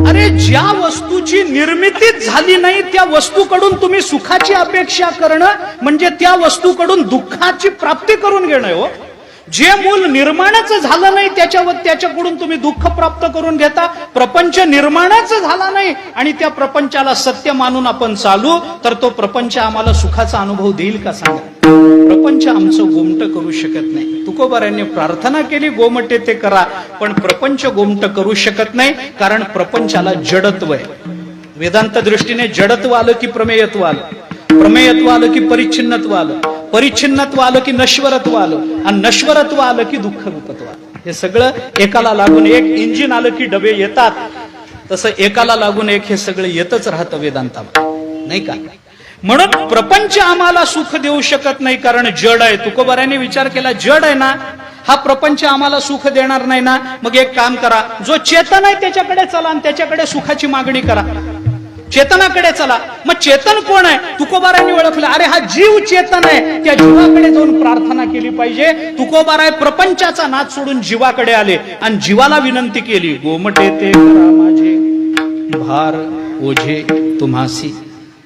अरे ज्या वस्तूची निर्मितीच झाली नाही त्या वस्तूकडून तुम्ही सुखाची अपेक्षा करणं म्हणजे त्या वस्तूकडून दुःखाची प्राप्ती करून घेणं हो. जे मूल निर्माणच झालं नाही त्याच्याकडून तुम्ही दुःख प्राप्त करून घेता. प्रपंच निर्माणच झाला नाही आणि त्या प्रपंचाला सत्य मानून आपण चालू, तर तो प्रपंच आम्हाला सुखाचा अनुभव देईल का सांगा? प्रपंच आमचं गोमट करू शकत नाही. तुकोबारांनी प्रार्थना केली गोमटे ते करा, पण प्रपंच गोमट करू शकत नाही, कारण प्रपंचाला जडत्व आहे. वेदांत दृष्टीने जडत्व आलं की प्रमेयत्व आलं, प्रमेयत्व आलं की परिच्छिन्नत्व आलं, परिच्छिन्नत्व आलं की नश्वरत्व आलं, आणि नश्वरत्व आलं की दुःख रूपत्व आलं. हे सगळं एकाला लागून एक. इंजिन आलं की डबे येतात, तसं एकाला लागून एक हे सगळं येतच राहतं वेदांतामध्ये, नाही का? म्हणून प्रपंच आम्हाला सुख देऊ शकत नाही, कारण जड आहे. तुकोबारांनी विचार केला, जड आहे ना हा प्रपंच, आम्हाला सुख देणार नाही ना, मग एक काम करा, जो चेतन आहे त्याच्याकडे चला आणि त्याच्याकडे सुखाची मागणी करा. चेतनाकडे चला. मग चेतन कोण आहे? तुकोबारांनी ओळखलं, अरे हा जीव चेतन आहे, त्या जीवाकडे जाऊन प्रार्थना केली पाहिजे. तुकोबाराय प्रपंचाचा नाद सोडून जीवाकडे आले आणि जीवाला विनंती केली, गोमटे ते करा माझे भार ओझे तुम्हासी.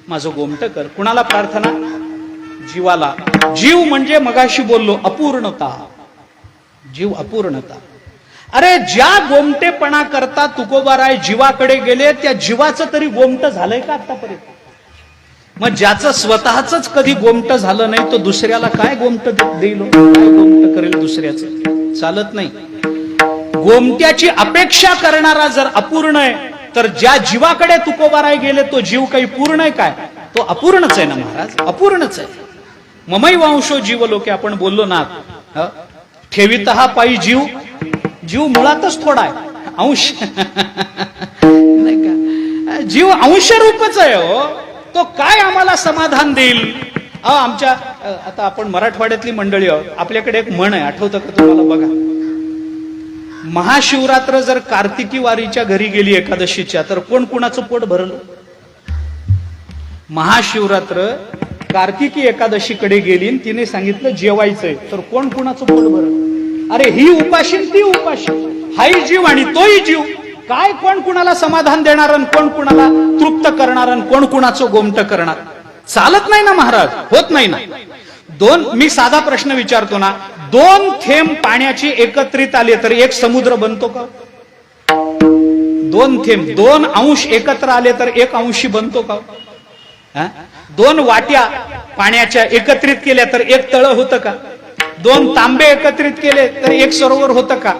माझं गोमट कर. कुणाला प्रार्थना? जीवाला. जीव म्हणजे मगाशी बोललो अपूर्णता, जीव अपूर्णता. अरे ज्या गोमटेपणा करता तुकोबाराय जीवाकडे गेले, त्या जीवाचं तरी गोमट झालंय का आतापर्यंत? मग ज्याचं स्वतःच कधी गोमट झालं नाही, तो दुसऱ्याला काय गोमट देईल, काय गोमट करेल दुसऱ्याचं? चालत नाही. गोमट्याची अपेक्षा करणारा जर अपूर्ण आहे, तर ज्या जीवाकडे तुकोबाराय गेले तो जीव काही पूर्ण आहे काय? तो अपूर्णच आहे ना महाराज, अपूर्णच आहे. ममै वंशो जीव लोके आपण बोललो ना, ठेवीत हा पायी जीव, जीव मुळातच थोडा आहे, अंश नाही का? जीव अंश रूपच आहे हो. तो काय आम्हाला समाधान देईल? आमच्या आता आपण मराठवाड्यातली मंडळी आहोत, आपल्याकडे एक म्हण आहे, आठवतं का तुम्हाला? बघा, महाशिवरात्र जर कार्तिकी वारीच्या घरी गेली एकादशीच्या, तर कोण कुणाचं पोट भरलं? महाशिवरात्र कार्तिकी एकादशीकडे गेली, तिने सांगितलं जेवायचंय, तर कोण कुणाचं पोट भरलं? अरे ही उपाशी ती उपाशी, हाही जीव आणि तोही जीव. काय कोण कुणाला समाधान देणार, कोण कुणाला तृप्त करणार, कोण कुणाचं गोमट करणार? चालत नाही ना महाराज, होत नाही ना. मी साधा प्रश्न विचारतो ना, 2 थेंब पाण्याची एकत्रित आले तर एक समुद्र बनतो का? 2 थेंब, 2 अंश एकत्र आले तर एक अंशी बनतो का? 2 वाट्या पाण्याच्या एकत्रित केल्या तर एक तळ होतं का? 2 तांबे एकत्रित केले तर एक सरोवर होतं का?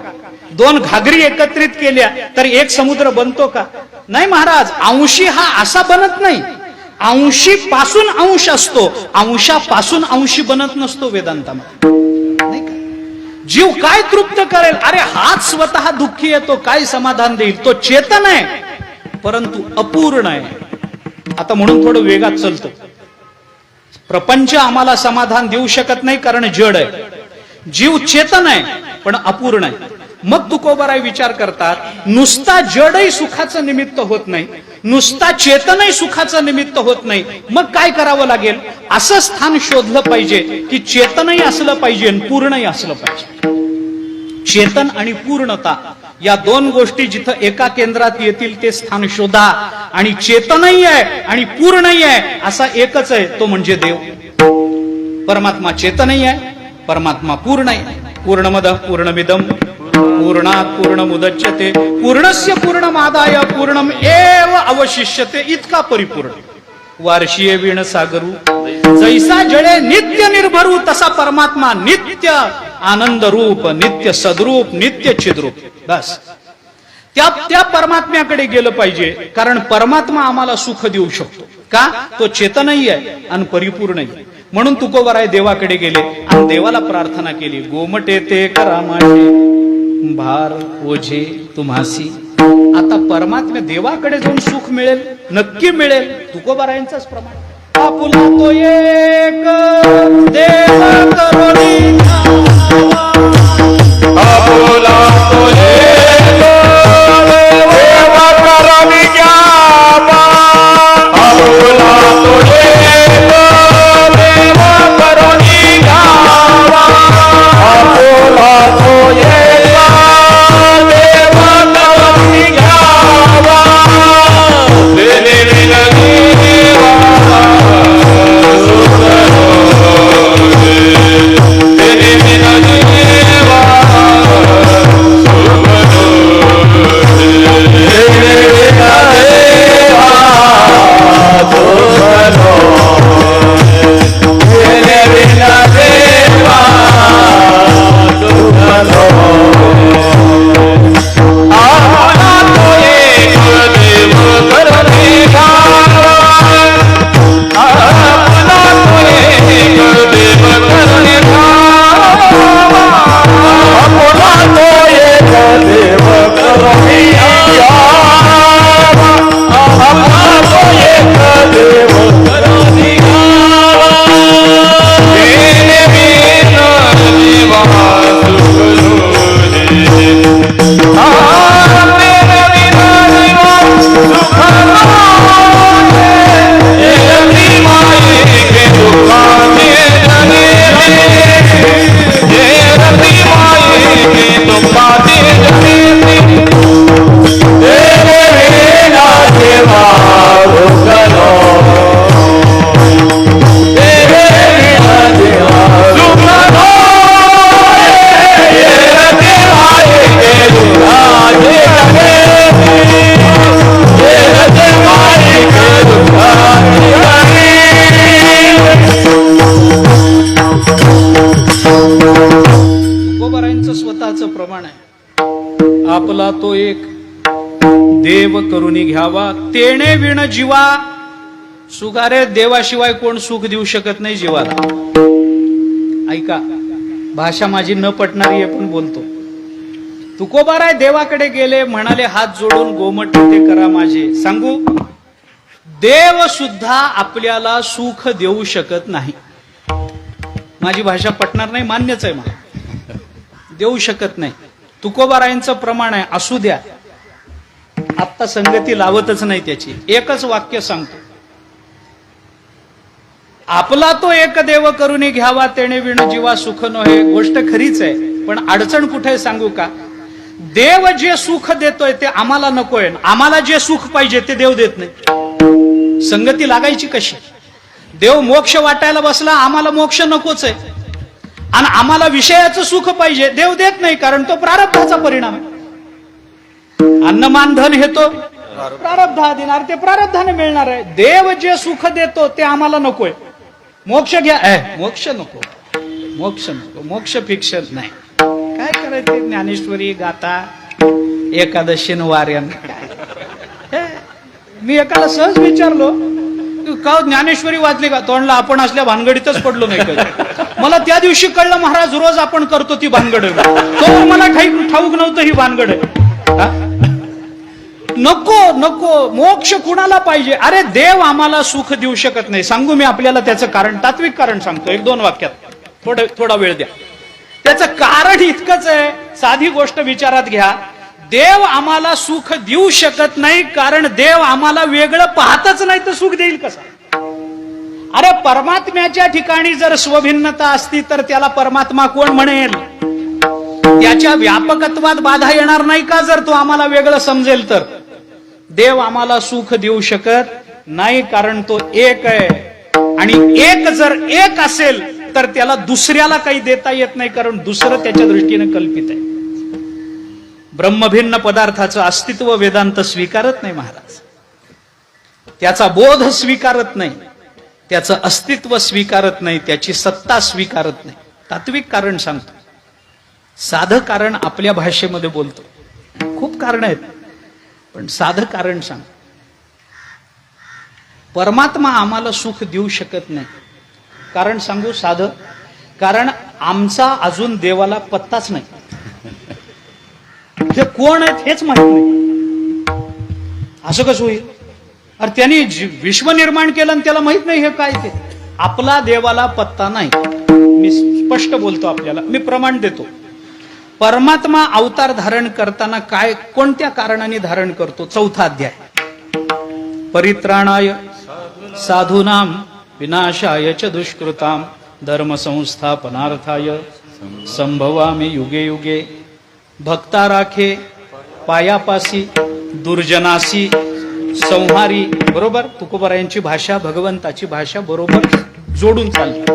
2 घागरी एकत्रित केल्या तर एक समुद्र बनतो का? नाही महाराज, अंशी हा असा बनत नाही. अंशी पासून अंश असतो, अंशापासून अंशी बनत नसतो वेदांतामध्ये, नाही का? जीव काय तृप्त करेल? अरे हाच स्वतः दुःखी आहे, तो काय समाधान देईल? तो चेतन आहे परंतु अपूर्ण आहे. आता म्हणून थोडं वेगात चालतो. प्रपंच आम्हाला समाधान देऊ शकत नाही, कारण जड आहे. जीव चेतन आहे पण अपूर्ण आहे. मग तुकोबाराय विचार करतात, नुसता जडही सुखाचं निमित्त होत नाही, नुसता चेतनही सुखाचं निमित्त होत नाही, मग काय करावं लागेल? असं स्थान शोधलं पाहिजे की चेतनही असलं पाहिजे आणि पूर्णही असलं पाहिजे. चेतन आणि पूर्णता या 2 गोष्टी जिथं एका केंद्रात येतील ते स्थान शोधा. आणि चेतनही आहे आणि पूर्णही आहे असा एकच आहे, तो म्हणजे देव. परमात्मा चेतनही आहे, परमात्मा पूर्ण आहे. पूर्णमदः पूर्णमिदं पूर्णात पूर्णमुदच्यते पूर्णस्य पूर्णमादाय पूर्णम एव अवशिष्यते इतका परिपूर्ण. वार्षीय वीण सागरू जैसा जळे नित्य निर्भरू तसा परमात्मा नित्य आनंद रूप, नित्य सद्रूप, नित्य चिद्रूप. बस त्या परमात्म्याकडे गेलं पाहिजे, कारण परमात्मा आम्हाला सुख देऊ शकतो. का? तो चेतनही आहे आणि परिपूर्णही. म्हणून तुकोबराय देवाकडे गेले आणि देवाला प्रार्थना केली, गोमटे ते करा माझे भार ओझे तुम्हासी. आता परमात्म्या देवाकडे जाऊन सुख मिळेल, नक्की मिळेल. तुकोबरायांचाच प्रमाण. आपुला तो एक देव करुणी घ्यावा. आपुला तो एक देव करुणी घ्यावा. आपुला तो एक देव करुणी घ्यावा. आपुला तो एक देव करुणी घ्यावा. देणे देवा स्वतःचं प्रमाण आहे. आपला तो एक देव करुणी घ्यावा तेणे विण जीवा. सुगारे देवाशिवाय कोण सुख देऊ शकत नाही जीवाला. ऐका, भाषा माझी न पटणारी आहे पण बोलतो. तुकोबाराय देवाकडे गेले, म्हणाले हात जोडून गोमट ते करा माझे. सांगू, देव सुद्धा आपल्याला सुख देऊ शकत नाही. माझी भाषा पटणार नाही, मान्यच आहे मला. देऊ शकत नाही. तुकोबारायांचं प्रमाण आहे. असू द्या, आत्ता संगती लावतच नाही त्याची. एकच वाक्य सांगतो, आपला तो एक देव करुणी घ्यावा तेणे विण जीवा सुख नोहे. गोष्ट खरीच आहे, पण अडचण कुठे सांगू का? देव जे सुख देतोय ते आम्हाला नकोय, आम्हाला जे सुख पाहिजे ते देव देत नाही. संगती लागायची कशी? देव मोक्ष वाटायला बसला, आम्हाला मोक्ष नकोच आहे, आणि आम्हाला विषयाचं सुख पाहिजे, देव देत नाही, कारण तो प्रारब्धाचा परिणाम आहे. अन्नमान धन हेतो प्रारब्धा देणार, ते प्रारब्धाने मिळणार आहे. देव जे सुख देतो ते आम्हाला नकोय. मोक्ष घ्या, मोक्ष नको, मोक्ष नको, मोक्ष फिक्शन नाही. काय करायचे? ज्ञानेश्वरी गाता, एकादशीन वार्यान. मी एकाला सहज विचारलो, का ज्ञानेश्वरी वाचली का? तोंडला आपण असल्या भानगडीतच पडलो नाही कधी. मला त्या दिवशी कळलं, महाराज रोज आपण करतो ती भानगड. तो मला ठाऊक नव्हतं ही भानगड आहे. नको नको, मोक्ष कुणाला पाहिजे? अरे देव आम्हाला सुख देऊ शकत नाही. सांगू मी आपल्याला त्याचं कारण, तात्विक कारण सांगतो, 1-2 वाक्यात. थोडा वेळ द्या. त्याचं कारण इतकंच आहे, साधी गोष्ट विचारात घ्या. देव आम्हाला सुख देऊ शकत नाही, कारण देव आम्हाला वेगळं पाहतच नाही, तर सुख देईल कसं? अरे परमात्म्याच्या ठिकाणी जर स्वभिन्नता असती तर त्याला परमात्मा कोण म्हणेल? त्याच्या व्यापकत्वात बाधा येणार नाही का जर तो आम्हाला वेगळं समजेल तर? देव आम्हाला सुख देऊ शकत नाही, कारण तो एक आहे. आणि एक जर एक असेल तर त्याला दुसऱ्याला काही देता येत नाही, कारण दुसरं त्याच्या दृष्टीने कल्पित आहे. ब्रह्मभिन्न पदार्थाचं अस्तित्व वेदांत स्वीकारत नाही महाराज. त्याचा बोध स्वीकारत नाही, त्याचं अस्तित्व स्वीकारत नाही, त्याची सत्ता स्वीकारत नाही. तात्विक कारण सांगतो, साधं कारण आपल्या भाषेमध्ये बोलतो. खूप कारण आहेत, पण साधं कारण सांग. परमात्मा आम्हाला सुख देऊ शकत नाही. कारण सांगू साधं, कारण आमचा अजून देवाला पत्ताच नाही. हे कोण आहेत हेच माहित नाही. असं कसं होईल? अरे त्यांनी विश्व निर्माण केलं आणि त्याला माहित नाही हे काय ते. आपला देवाला पत्ता नाही. मी स्पष्ट बोलतो, आपल्याला मी प्रमाण देतो. परमात्मा अवतार धारण करताना काय कोणत्या कारणाने धारण करतो? 4था अध्याय. परित्राणाय साधूनाम विनाशाय च दुष्कृताम धर्म संस्थापनार्थाय संभवामी युगे युगे. भक्ता राखे पायापासी दुर्जनासी संहारी. बरोबर तुकोबारायांची भाषा, भगवंताची भाषा बरोबर जोडून चालते.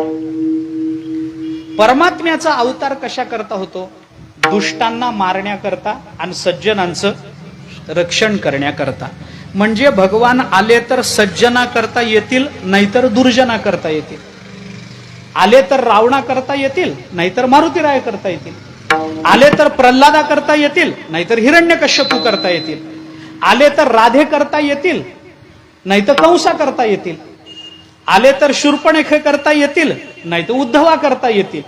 परमात्म्याचा अवतार कशा करता होतो? दुष्टांना मारण्याकरता आणि सज्जनांचं रक्षण करण्याकरता. म्हणजे भगवान आले तर सज्जना करता येतील, नाहीतर दुर्जना करता येतील. आले तर रावणा करता येतील, नाहीतर मारुतीराय करता येतील. आले तर प्रल्हादा करता येतील, नाहीतर हिरण्यकश्यपू करता येतील. आले तर राधे करता येतील, नाहीतर कंसा करता येतील. आले तर शूर्पणखे करता येतील, नाहीतर उद्धवा करता येतील.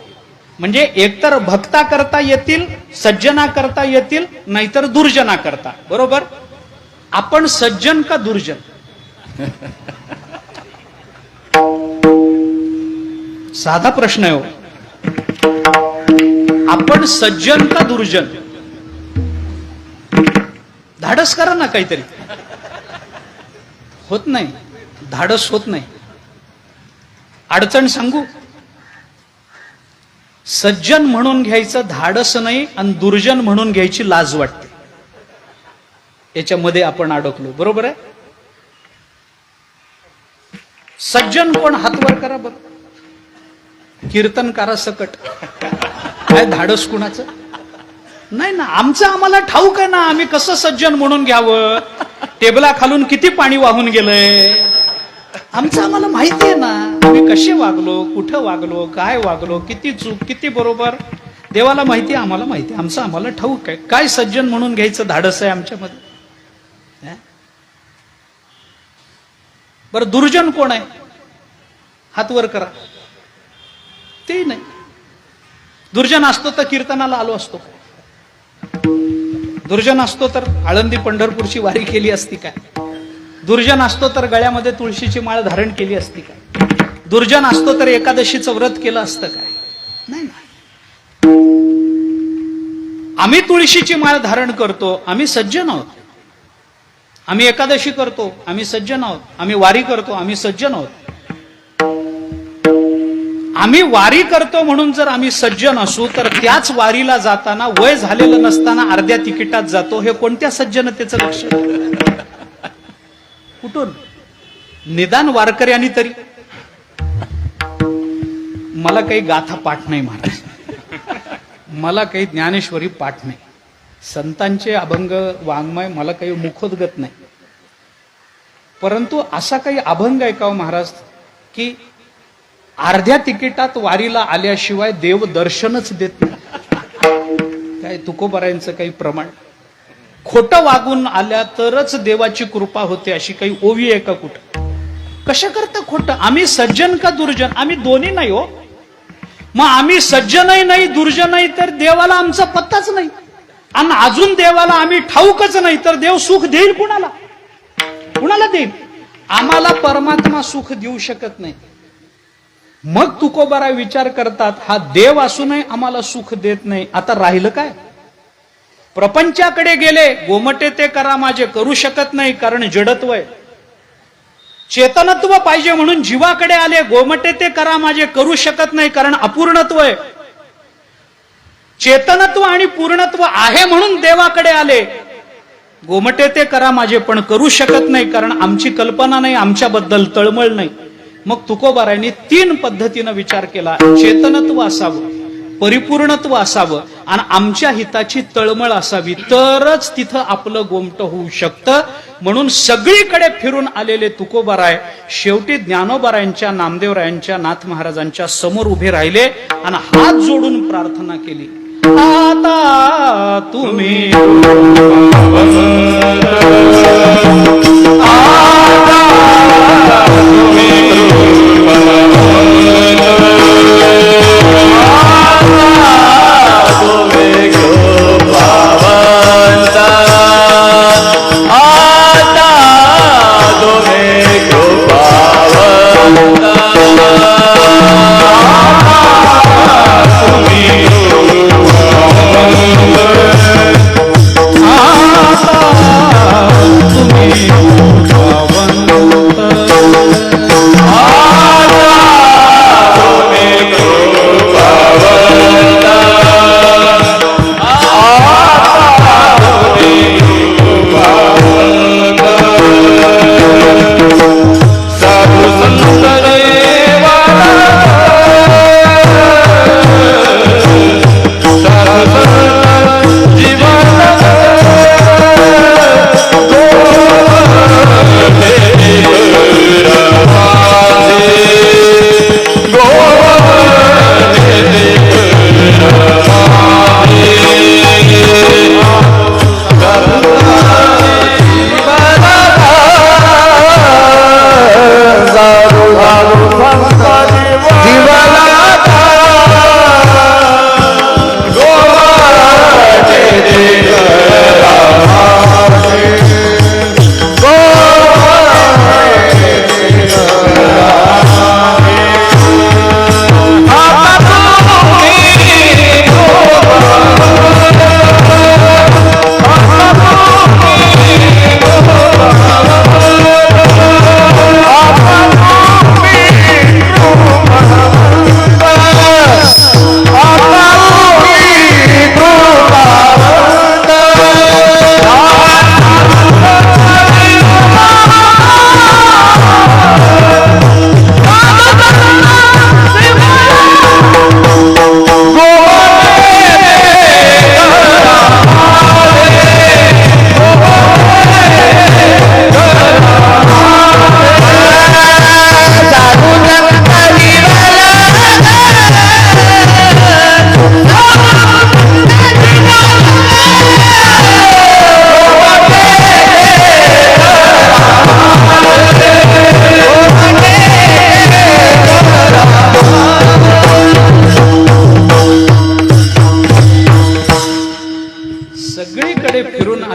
म्हणजे एकतर भक्ता करता येतील, सज्जना करता येतील, नाहीतर दुर्जना करता. बरोबर? आपण सज्जन का दुर्जन? साधा प्रश्न आहे हो. आपण सज्जन का दुर्जन? धाडस करा ना काहीतरी. होत नाही, धाडस होत नाही. अडचण सांगू? सज्जन म्हणून घ्यायचं धाडस नाही आणि दुर्जन म्हणून घ्यायची लाज वाटते. याच्यामध्ये आपण अडकलो. बरोबर आहे? सज्जन कोण? हातवर करा बरं. कीर्तनकारा सकट. काय धाडस कुणाचं नाही ना. आमचं आम्हाला ठाऊक आहे ना, आम्ही कसं सज्जन म्हणून घ्यावं. टेबला खालून किती पाणी वाहून गेलंय, आमचं आम्हाला माहिती आहे ना. आम्ही कसे वागलो, कुठं वागलो, काय वागलो, किती चूक, किती बरोबर, देवाला माहिती आहे, आम्हाला माहिती आहे. आमचं आम्हाला ठाऊक आहे. काय सज्जन म्हणून घ्यायचं धाडस आहे आमच्यामध्ये? बरं, दुर्जन कोण आहे? हातवर करा. ते नाही. दुर्जन असतो तर कीर्तनाला आलो असतो. दुर्जन असतो तर आळंदी पंढरपूरची वारी केली असती काय? दुर्जन असतो तर गळ्यामध्ये तुळशीची माळ धारण केली असती काय? दुर्जन असतो तर एकादशीचं व्रत केलं असतं काय? नाही ना. आम्ही तुळशीची माळ धारण करतो, आम्ही सज्जन आहोत. आम्ही एकादशी करतो, आम्ही सज्जन आहोत. आम्ही वारी करतो, आम्ही सज्जन आहोत. आम्ही वारी करतो म्हणून जर आम्ही सज्जन असू, तर त्याच वारीला जाताना वय झालेलं नसताना अर्ध्या तिकिटात जातो. हे कोणत्या सज्जनतेचं लक्षण? कुठून? निदान वारकऱ्यांनी तरी. मला काही गाथा पाठ नाही महाराज, मला काही ज्ञानेश्वरी पाठ नाही, संतांचे अभंग वाङ्मय मला काही मुखोद्गत नाही. परंतु असा काही अभंग आहे का महाराज की अर्ध्या तिकिटात वारीला आल्याशिवाय देव दर्शनच देत नाही? काय तुकोबारायांचं काही प्रमाण? खोटं वागून आल्या तरच देवाची कृपा होते अशी काही ओवी आहे का कुठं? कशा करता खोटं? आम्ही सज्जन का दुर्जन? आम्ही दोन्ही नाही हो. मग आम्ही सज्जनही नाही दुर्जनही, तर देवाला आमचा पत्ताच नाही. आणि अजून देवाला आम्ही ठाऊकच नाही, तर देव सुख देईल कुणाला? कुणाला देईल? आम्हाला परमात्मा सुख देऊ शकत नाही. मग तुकोबारा विचार करतात, हा देव असूनही आम्हाला सुख देत नाही, आता राहिलं काय? प्रपंचाकडे गेले, गोमटे ते करा माझे, करू शकत नाही कारण जडत्व आहे. चेतनत्व पाहिजे म्हणून जीवाकडे आले, गोमटे ते करा माझे, करू शकत नाही कारण अपूर्णत्व आहे. चेतनत्व आणि पूर्णत्व आहे म्हणून देवाकडे आले, गोमटे ते करा माझे, पण करू शकत नाही कारण आमची कल्पना नाही, आमच्याबद्दल तळमळ नाही. मग तुकोबारायांनी 3 पद्धतीनं विचार केला. चेतनत्व असावं, परिपूर्णत्व असावं आणि आमच्या हिताची तळमळ असावी, तरच तिथं आपलं गोमट होऊ शकतं. म्हणून सगळीकडे फिरून आलेले तुकोबाराय शेवटी ज्ञानोबारायांच्या, नामदेवरायांच्या, नाथ महाराजांच्या समोर उभे राहिले आणि हात जोडून प्रार्थना केली. आता तुम्ही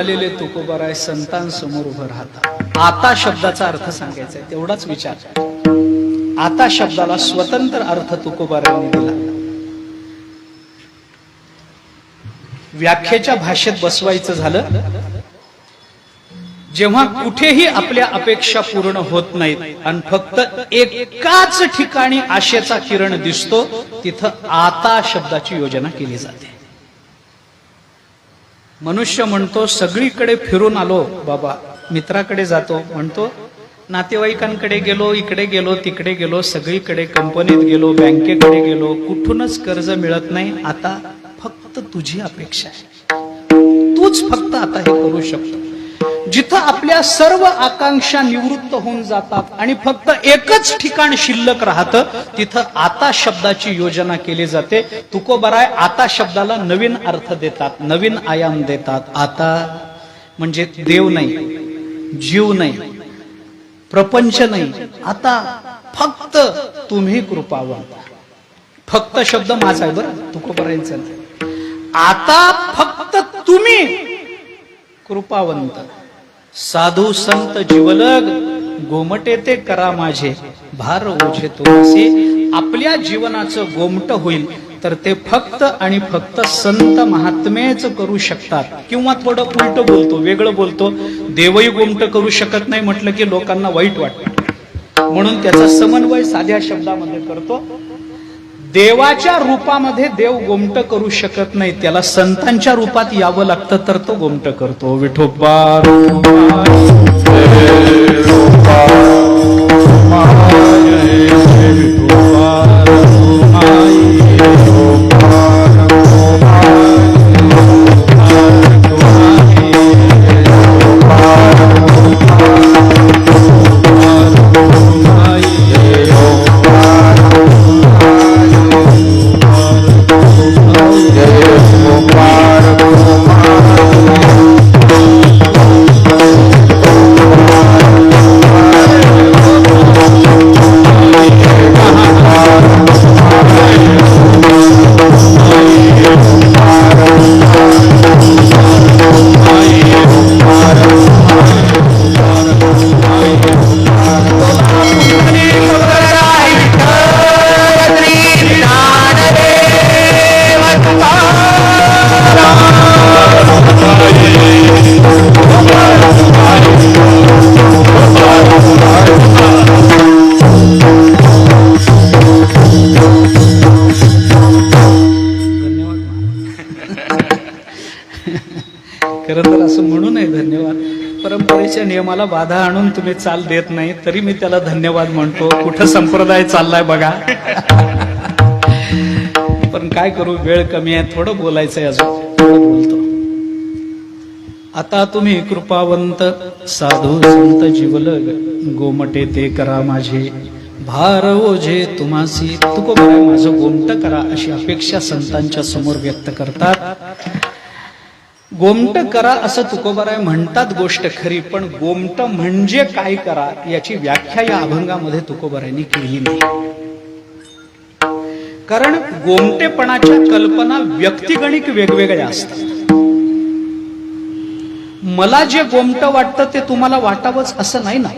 आलेले तुकोबाराय संतांसमोर उभं राहतात. आता शब्दाचा अर्थ सांगायचा आहे, तेवढाच विचार. आता शब्दाला स्वतंत्र अर्थ तुकोबारायांनी दिला. व्याख्येच्या भाषेत बसवायचं झालं, जेव्हा कुठेही आपल्या अपेक्षा पूर्ण होत नाहीत आणि फक्त एकाच ठिकाणी आशेचा किरण दिसतो, तिथं आता शब्दाची योजना केली जाते. मनुष्य म्हणतो सगळीकडे फिरून आलो बाबा, मित्राकडे जातो म्हणतो, नातेवाईकांकडे गेलो, इकडे गेलो, तिकडे गेलो, सगळीकडे कंपनीत गेलो, बँकेकडे गेलो, कुठूनच कर्ज मिळत नाही. आता फक्त तुझी अपेक्षा आहे, तूच फक्त आता हे करू शकतो. जिथं आपल्या सर्व आकांक्षा निवृत्त होऊन जातात आणि फक्त एकच ठिकाण शिल्लक राहतं, तिथं आता शब्दाची योजना केली जाते. तुकोबाराय आता शब्दाला नवीन अर्थ देतात, नवीन आयाम देतात. आता म्हणजे देव नाही, जीव नाही, प्रपंच नाही, आता फक्त तुम्ही कृपावंत. फक्त शब्द माझा आहे बरं, तुकोबारायांचा नाही. आता फक्त तुम्ही कृपावंत, साधू संत जीवलग, गोमटे ते करा माझे, भार ओझे तुमचे. आपल्या जीवनाचं गोमट होईल तर ते फक्त आणि फक्त संत महात्मेच करू शकतात. किंवा थोडं उलट बोलतो, वेगळं बोलतो, देवही गोमट करू शकत नाही म्हटलं की लोकांना वाईट वाटतं, म्हणून त्याचा समन्वय साध्या शब्दामध्ये करतो. देवाच्या रूपामध्ये देव गोमट करू शकत नाही, त्याला संतांच्या रूपात यावं लागतं, तर तो गोमट करतो. विठोबा विठोबा नियमाला बाधा आणून तुम्ही चाल देत नाही, तरी मी त्याला धन्यवाद म्हणतो. कुठं संप्रदाय चाललाय बघा. पण काय करू, वेळ कमी आहे, थोडं बोलायचंय, अजून थोडं बोलतो. आता तुम्ही कृपावंत साधू संत जीवलग गोमटे ते करा माझे भार ओझे तुम्हासी. तुकोबाराय माझं गोमट करा अशी अपेक्षा संतांच्या समोर व्यक्त करतात. गोमट करा असं तुकोबाराय म्हणतात, गोष्ट खरी, पण गोमट म्हणजे काय करा याची व्याख्या या अभंगामध्ये तुकोबारायांनी केली नाही. कारण गोमटेपणाच्या कल्पना व्यक्तिगणिक वेगवेगळ्या असतात. मला जे गोमट वाटतं ते तुम्हाला वाटावंच असं नाही ना.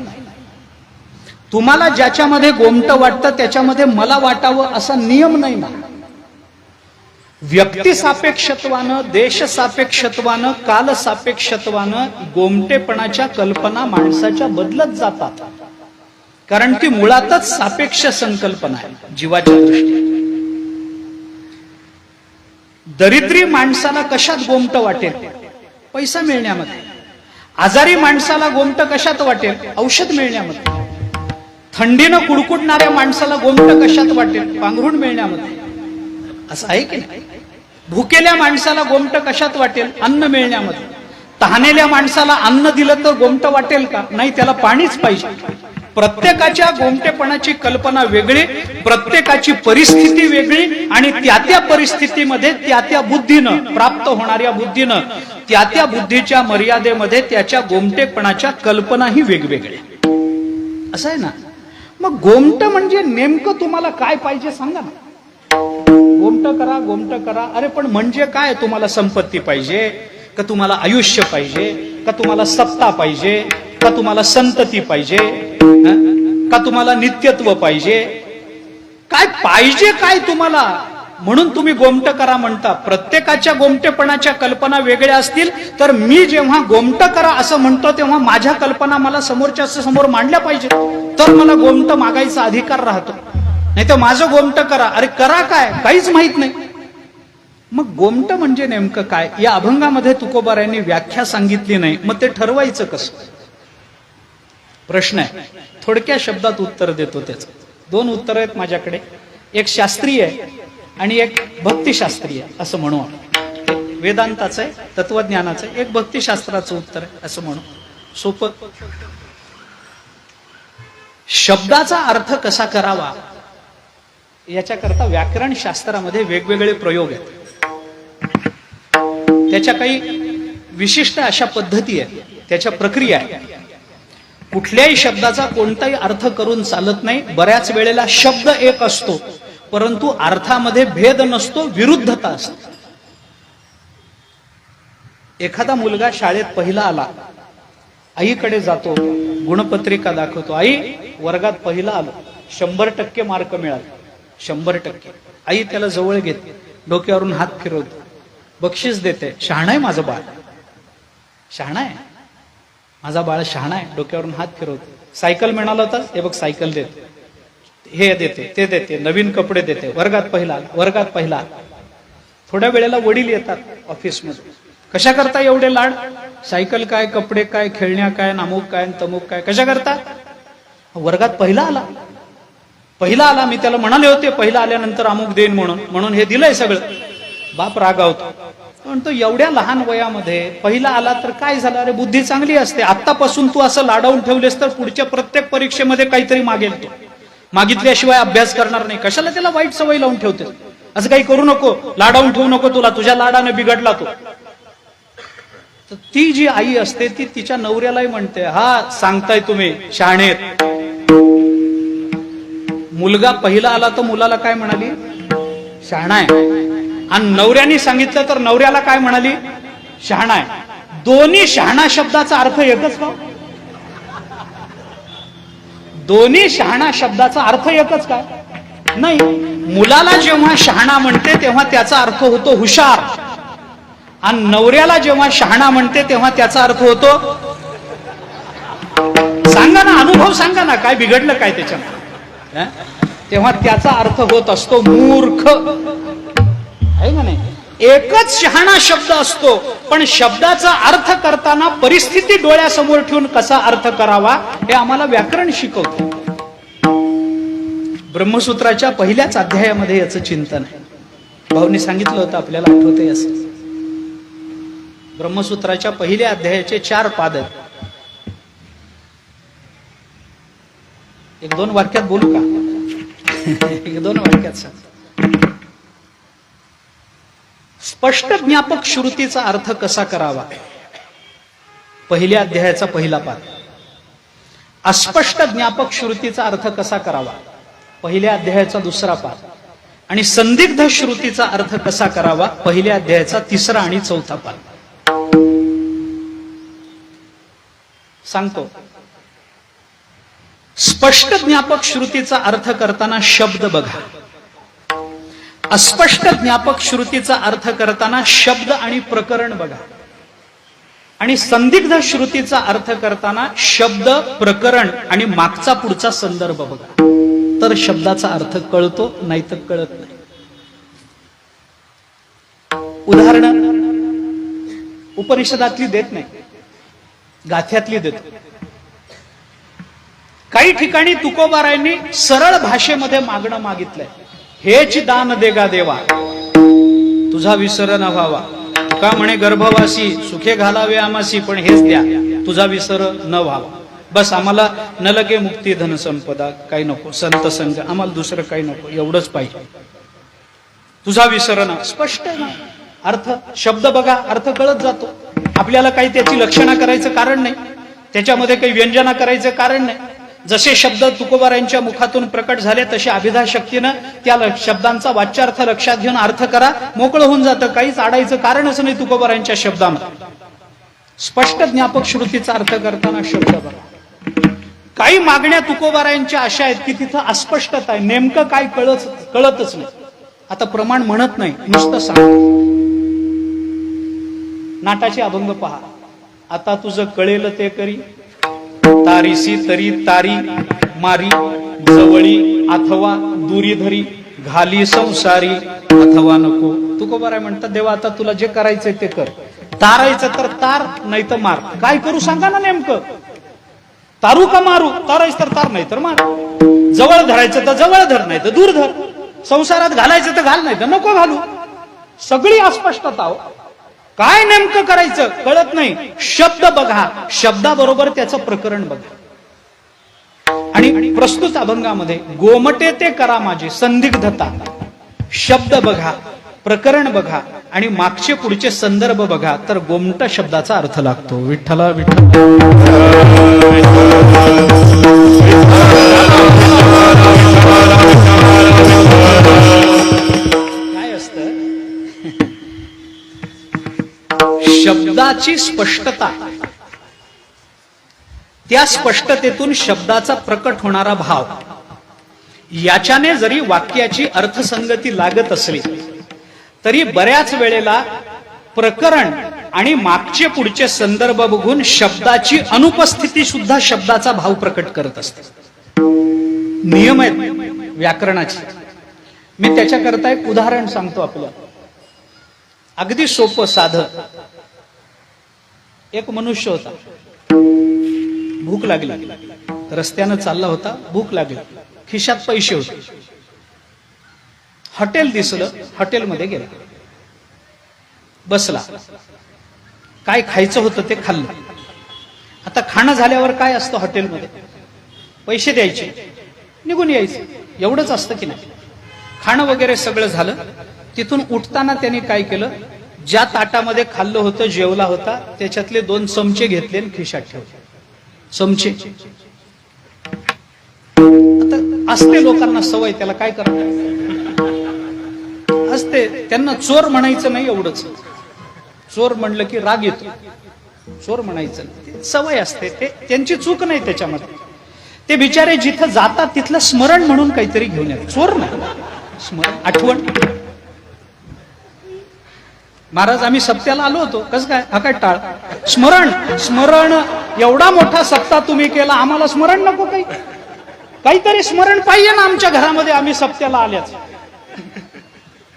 तुम्हाला ज्याच्यामध्ये गोमट वाटतं त्याच्यामध्ये मला वाटावं असा नियम नाही ना. व्यक्तिसापेक्षत्वानं, देशसापेक्षत्वानं, कालसापेक्षत्वानं गोमटेपणाच्या कल्पना माणसाच्या बदलत जातात. कारण ती मुळातच सापेक्ष संकल्पना आहे जीवाच्या दृष्टीने. दरिद्री माणसाला कशात गोमट वाटेल? पैसा मिळण्यामध्ये. आजारी माणसाला गोमट कशात वाटेल? औषध मिळण्यामध्ये. थंडीनं कुडकुडणाऱ्या माणसाला गोमट कशात वाटेल? पांघरूण मिळण्यामध्ये. असं आहे की नाही? भुकेल्या माणसाला गोमट कशात वाटेल? अन्न मिळण्यामध्ये. तहानेल्या माणसाला अन्न दिलं तर गोमट वाटेल का? नाही, त्याला पाणीच पाहिजे. प्रत्येकाच्या गोमटेपणाची कल्पना वेगळी, प्रत्येकाची परिस्थिती वेगळी, आणि त्या परिस्थितीमध्ये त्या बुद्धीनं, प्राप्त होणाऱ्या बुद्धीनं, त्या बुद्धीच्या मर्यादेमध्ये त्याच्या गोमटेपणाच्या कल्पनाही वेगवेगळ्या. असं आहे ना. मग गोमट म्हणजे नेमकं तुम्हाला काय पाहिजे सांगा ना. गोमट करा, गोमट करा. अरे पण म्हणजे काय? तुम्हाला संपत्ती पाहिजे का? तुम्हाला आयुष्य पाहिजे का? तुम्हाला सत्ता पाहिजे का? तुम्हाला संतती पाहिजे का? तुम्हाला नित्यत्व पाहिजे? काय पाहिजे काय तुम्हाला? म्हणून तुम्ही गोमट करा म्हणता. प्रत्येकाच्या गोमटेपणाच्या कल्पना वेगळ्या असतील, तर मी जेव्हा गोमट करा असं म्हणतो तेव्हा माझ्या कल्पना मला समोरच्या समोर मांडल्या पाहिजे, तर मला गोमट मागायचा अधिकार राहतो. नाही तर माझं गोमट करा, अरे करा काय? काहीच माहित नाही. मग गोमट म्हणजे नेमकं काय? या अभंगामध्ये तुकोबारायांनी व्याख्या सांगितली नाही. मग ते ठरवायचं कसं? प्रश्न आहे. थोडक्या शब्दात उत्तर देतो. त्याचं दोन उत्तर आहेत माझ्याकडे. एक शास्त्रीय आहे आणि एक भक्तिशास्त्रीय असं म्हणू आपण. वेदांताचं आहे, तत्वज्ञानाचं आहे. एक भक्तिशास्त्राचं उत्तर आहे असं म्हणू. सोपं. शब्दाचा अर्थ कसा करावा याच्याकरता व्याकरण शास्त्रामध्ये वेगवेगळे प्रयोग आहेत. त्याच्या काही विशिष्ट अशा पद्धती आहेत, त्याच्या प्रक्रिया आहेत. कुठल्याही शब्दाचा कोणताही अर्थ करून चालत नाही. बऱ्याच वेळेला शब्द एक असतो परंतु अर्थामध्ये भेद नसतो, विरुद्धता असते. एखादा मुलगा शाळेत पहिला आला, आईकडे जातो, गुणपत्रिका दाखवतो. आई, वर्गात पहिला आलो, 100% मार्क मिळाले, 100%. आई त्याला जवळ घेते, डोक्यावरून हात फिरवते, बक्षीस देते. शहाणा आहे माझं बाळ, शहाणा आहे माझा बाळ, शहाणा आहे. डोक्यावरून हात फिरवते. सायकल मिळालं होतं, हे बघ सायकल देते, हे देते, ते देते, नवीन कपडे देते. वर्गात पहिला, वर्गात पहिला. थोड्या वेळेला वडील येतात ऑफिसमध्ये. कशा करता एवढे लाड? सायकल काय, कपडे काय, खेळण्या काय, अमुक काय, तमुक काय, कशा करता? वर्गात पहिला आला, पहिला आला. मी त्याला म्हणाले होते पहिला आल्यानंतर अमुक देईन म्हणून हे दिलंय सगळं. बाप रागावतो, पण तो एवढ्या लहान वयामध्ये पहिला आला तर काय झालं? अरे बुद्धी चांगली असते. आतापासून तू असं लाडावून ठेवलेस तर पुढच्या प्रत्येक परीक्षेमध्ये काहीतरी मागेल. तो मागितल्याशिवाय अभ्यास करणार नाही. कशाला त्याला वाईट सवय लावून ठेवते? असं काही करू नको, लाडावून ठेवू नको, तुला तुझ्या लाडाने बिघडला तो. तर ती जी आई असते ती तिच्या नवऱ्यालाही म्हणते, हा सांगताय तुम्ही शहाणेत. मुलगा पहिला आला तर मुलाला काय म्हणाली? शहाणा आहे. आणि नवऱ्याने सांगितलं तर नवऱ्याला काय म्हणाली? शहाणा आहे. दोन्ही शहाणा शब्दाचा अर्थ एकच का? दोन्ही शहाणा शब्दाचा अर्थ एकच काय? नाही. मुलाला जेव्हा शहाणा म्हणते तेव्हा त्याचा अर्थ होतो हुशार, आणि नवऱ्याला जेव्हा शहाणा म्हणते तेव्हा त्याचा अर्थ होतो, सांगा ना, अनुभव सांगा ना, काय बिघडलं काय त्याच्यात? तेव्हा त्याचा अर्थ होत असतो मूर्ख, आहे का नाही? एकच शहाणा शब्द असतो, पण शब्दाचा अर्थ करताना परिस्थिती डोळ्यासमोर ठेवून कसा अर्थ करावा हे आम्हाला व्याकरण शिकवतो. ब्रह्मसूत्राच्या पहिल्याच अध्यायामध्ये याचं चिंतन आहे. भाऊनी सांगितलं होतं, आपल्याला आठवतंय असं. ब्रह्मसूत्राच्या पहिल्या अध्यायाचे 4 पाद आहेत. 1-2 वाक्यात बोलू का? 1-2 वाक्यात सांग. स्पष्ट ज्ञापक श्रुतीचा अर्थ कसा करावा, पहिल्या अध्यायाचा पहिला पाद. अस्पष्ट ज्ञापक श्रुतीचा अर्थ कसा करावा, पहिल्या अध्यायाचा 2रा पाद. आणि संदिग्ध श्रुतीचा अर्थ कसा करावा, पहिल्या अध्यायाचा 3रा आणि 4था पाद. सांगतो. स्पष्ट ज्ञापक श्रुतीचा अर्थ करताना शब्द बघा. अस्पष्ट ज्ञापक श्रुतीचा अर्थ करताना शब्द आणि प्रकरण बघा. आणि संदिग्ध श्रुतीचा अर्थ करताना शब्द, प्रकरण आणि मागचा पुढचा संदर्भ बघा. तर शब्दाचा अर्थ कळतो, नाही तर कळत नाही. उदाहरण उपनिषदातली देत नाही, गाथ्यातली देतो. काही ठिकाणी तुकोबारायांनी सरळ भाषेमध्ये मागणं मागितलंय. हेच दान देगा देवा, तुझा विसर न व्हावा. तुका म्हणे गर्भवासी सुखे घालावे आमासी, पण हेच द्या, तुझा विसर न व्हावा. बस आम्हाला न लगे मुक्ती धन संपदा, काही नको, संत संग, आम्हाला दुसरं काही नको, एवढंच पाहिजे. तुझा विसर न. स्पष्ट आहे ना अर्थ. शब्द बघा, अर्थ कळत जातो. आपल्याला काही त्याची लक्षणा करायचं कारण नाही, त्याच्यामध्ये काही व्यंजना करायचं कारण नाही. जसे शब्द तुकोबारांच्या मुखातून प्रकट झाले तसे अभिधा शक्तीनं त्या शब्दांचा वाच्यार्थ लक्षात घेऊन अर्थ करा, मोकळं होऊन जातं. काहीच आडायचं कारणच नाही तुकोबारांच्या शब्दांमध्ये. स्पष्ट ज्ञापक श्रुतीचा अर्थ करताना शब्द बघा. काही मागण्या तुकोबारांच्या अशा आहेत की तिथं अस्पष्टता आहे, नेमकं काय कळतच नाही. आता प्रमाण म्हणत नाही, नुसतं सांग. नाटाचे अभंग पहा. आता तुझं कळेल ते करी, तारीसी तरी तारी मारी, जवळी अथवा दुरी धरी, घाली संसारी अथवा नको. तुकोबाराय म्हणतात, देवा आता तुला जे करायचंय ते कर. तारायचं तर तार, नाही तर मार. काय करू सांगा ना नेमकं. तारू का मारू? तारायचं तर तार, नाही तर मार. जवळ धरायचं तर जवळ धर, नाही तर दूर धर. संसारात घालायचं तर घाल, नाही तर नको घालू. सगळी अस्पष्टता. काय नेमकं करायचं कळत नाही. शब्द बघा, शब्दाबरोबर त्याचं प्रकरण बघा. आणि प्रस्तुत अभंगामध्ये गोमटे ते करा माझे, संदिग्धता. शब्द बघा, प्रकरण बघा आणि मागचे पुढचे संदर्भ बघा, तर गोमट शब्दाचा अर्थ लागतो. विठ्ठला विठ्ठल. काय असतं शब्दाची स्पष्टता, त्या स्पष्टतेतून शब्दाचा प्रकट होणारा भाव, याच्याने जरी वाक्याची अर्थसंगती लागत असली तरी बऱ्याच वेळेला प्रकरण आणि मागचे पुढचे संदर्भ बघून शब्दाची अनुपस्थिती सुद्धा शब्दाचा भाव प्रकट करत असते. नियम आहेत व्याकरणाचे. मी त्याच्याकरता एक उदाहरण सांगतो आपलं, अगदी सोपं साधं. एक मनुष्य होता, भूक लागली, रस्त्यानं चालला होता, भूक लागली, खिशात पैसे होते, हॉटेल दिसलं, हॉटेलमध्ये गेला, बसला, काय खायचं होतं ते खाल्लं. आता खाणं झाल्यावर काय असतं हॉटेलमध्ये, पैसे द्यायचे, निघून यायचं, एवढंच असतं की नाही. खाणं वगैरे सगळं झालं. तिथून उठताना त्याने काय केलं, ज्या ताटामध्ये खाल्लं होतं, जेवला होता, त्याच्यातले 2 चमचे घेतले आणि खिशात ठेवले. चमचे आता असते लोकांना सवय, त्याला काय करणार असते. त्यांना चोर म्हणायचं नाही, एवढंच. चोर म्हणलं की राग येतो, चोर म्हणायचं नाही, सवय असते. ते त्यांची चूक नाही त्याच्यामध्ये. ते बिचारे जिथं जातात तिथलं स्मरण म्हणून काहीतरी घेऊन येतात. चोर नाही, स्मरण, आठवण. महाराज आम्ही सप्त्याला आलो होतो, कसं काय, हा काय टाळ. स्मरण, स्मरण, एवढा मोठा सप्ताह तुम्ही केला, आम्हाला स्मरण नको? काहीतरी स्मरण पाहिजे ना आमच्या घरामध्ये, आम्ही सप्त्याला आल्याच.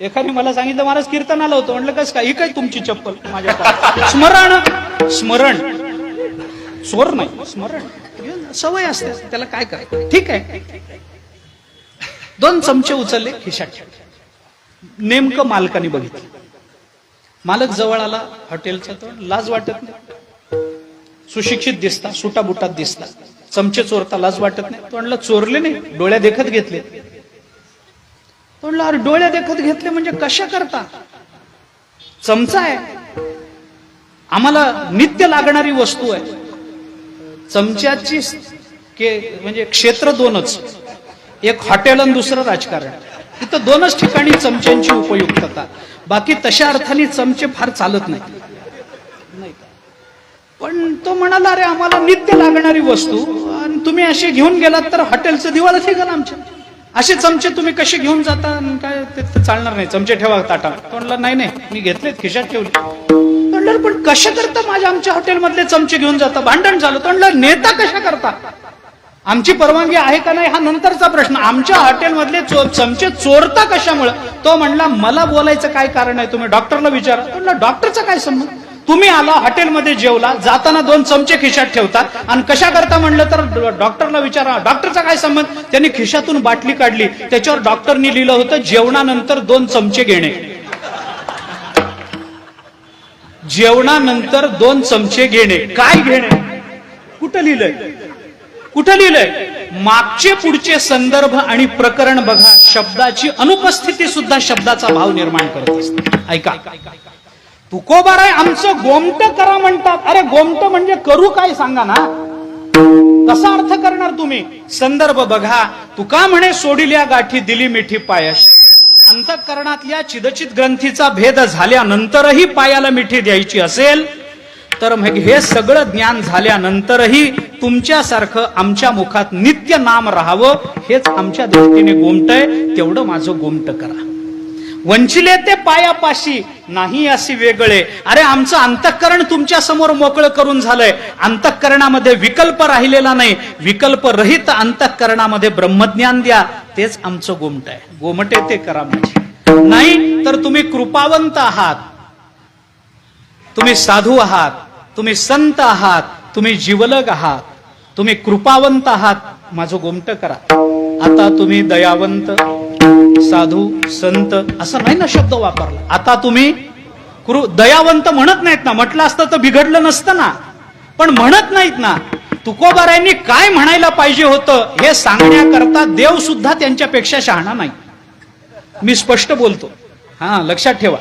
एकाने मला सांगितलं महाराज कीर्तनाला होतो. म्हटलं कसं काय? ही काय तुमची चप्पल माझ्या पायात. स्मरण चोर नाही, स्मरण सवय असते, त्याला काय करायचं. ठीक आहे, 2 चमचे उचलले खिशात ठेवले. नेमकं मालकाने बघितलं. मालक जवळ आला हॉटेलचा, तो लाज वाटत नाही, सुशिक्षित दिसता, सुटाबुटात दिसता, चमचे चोरता लाज वाटत नाही. तो म्हणला चोरले नाही, डोळ्या देखत घेतले. तो म्हणला अरे डोळ्या देखत घेतले म्हणजे कशा करता? चमचा आहे, आम्हाला नित्य लागणारी वस्तू आहे. चमच्याची म्हणजे क्षेत्र 2च, एक हॉटेल आणि दुसरं राजकारण. इथं 2च ठिकाणी चमच्यांची उपयुक्तता. बाकी तशा अर्थाने चमचे फार चालत नाही. पण तो म्हणाला अरे आम्हाला नित्य लागणारी वस्तू आणि तुम्ही असे घेऊन गेलात तर हॉटेलचं दिवाळच निघाल आमच्या. असे चमचे तुम्ही कसे घेऊन जाता? काय ते चालणार नाही, चमचे ठेवा ताटा. तो म्हणला नाही मी घेतलेत, खिशात ठेवले. म्हणलं पण कशा करता माझ्या आमच्या हॉटेलमधले चमचे घेऊन जाता? भांडण झालं. तो म्हणलं नेता कशा करता? आमची परवानगी आहे का नाही हा नंतरचा प्रश्न. आमच्या हॉटेलमधले चमचे चोरता कशामुळे? तो म्हणला मला बोलायचं काय कारण आहे, तुम्ही डॉक्टरला विचारा. म्हणलं डॉक्टरचा काय संबंध? तुम्ही आला हॉटेलमध्ये जेवला, जाताना 2 चमचे खिशात ठेवता आणि कशा करता म्हणलं तर डॉक्टरला विचारा. डॉक्टरचा काय संबंध? त्यांनी खिशातून बाटली काढली, त्याच्यावर डॉक्टरनी लिहिलं होतं जेवणानंतर 2 चमचे घेणे. जेवणानंतर 2 चमचे घेणे. काय घेणे? कुठं लिहिलंय? कुठं लिहिलंय? मागचे पुढचे संदर्भ आणि प्रकरण बघा. शब्दाची अनुपस्थिती सुद्धा शब्दाचा भाव निर्माण करत असते. ऐका, तुकोबाराय आमचं गोमट करा म्हणतात. अरे गोमट म्हणजे करू काय सांगा ना, कसा अर्थ करणार तुम्ही? संदर्भ बघा. तुका म्हणे सोडिल्या गाठी दिली मिठी पायस. अंतःकरणातल्या चिदचित ग्रंथीचा भेद झाल्यानंतरही पायाला मिठी द्यायची असेल तर मग हे सगळं ज्ञान झाल्यानंतरही तुमच्यासारखं आमच्या मुखात नित्य नाम राहावं हेच आमच्या दृष्टीने गोमट आहे. तेवढं माझं गोमट करा. वंचिले ते पायापाशी नाही असे वेगळे. अरे आमचं अंतःकरण तुमच्या समोर मोकळं करून झालंय. अंतःकरणामध्ये विकल्प राहिलेला नाही. विकल्प रहित अंतःकरणामध्ये ब्रह्मज्ञान द्या, तेच आमचं गोमट आहे. गोमटे ते करा माझे. नाही तर तुम्ही कृपावंत आहात, तुम्ही साधू आहात, तुम्ही संत आहात, तुम्ही जीवलग आहात, तुम्ही कृपावंत आहात, माझं गोमट करा. आता तुम्ही दयावंत, साधू, संत असं नाही ना शब्द वापरला. आता तुम्ही दयावंत म्हणत नाहीत ना. म्हटलं असतं तर बिघडलं नसतं ना, पण म्हणत नाहीत ना. तुकोबारायांनी काय म्हणायला पाहिजे होतं हे सांगण्याकरता देव सुद्धा त्यांच्यापेक्षा शहाणा नाही. मी स्पष्ट बोलतो, हा लक्षात ठेवा.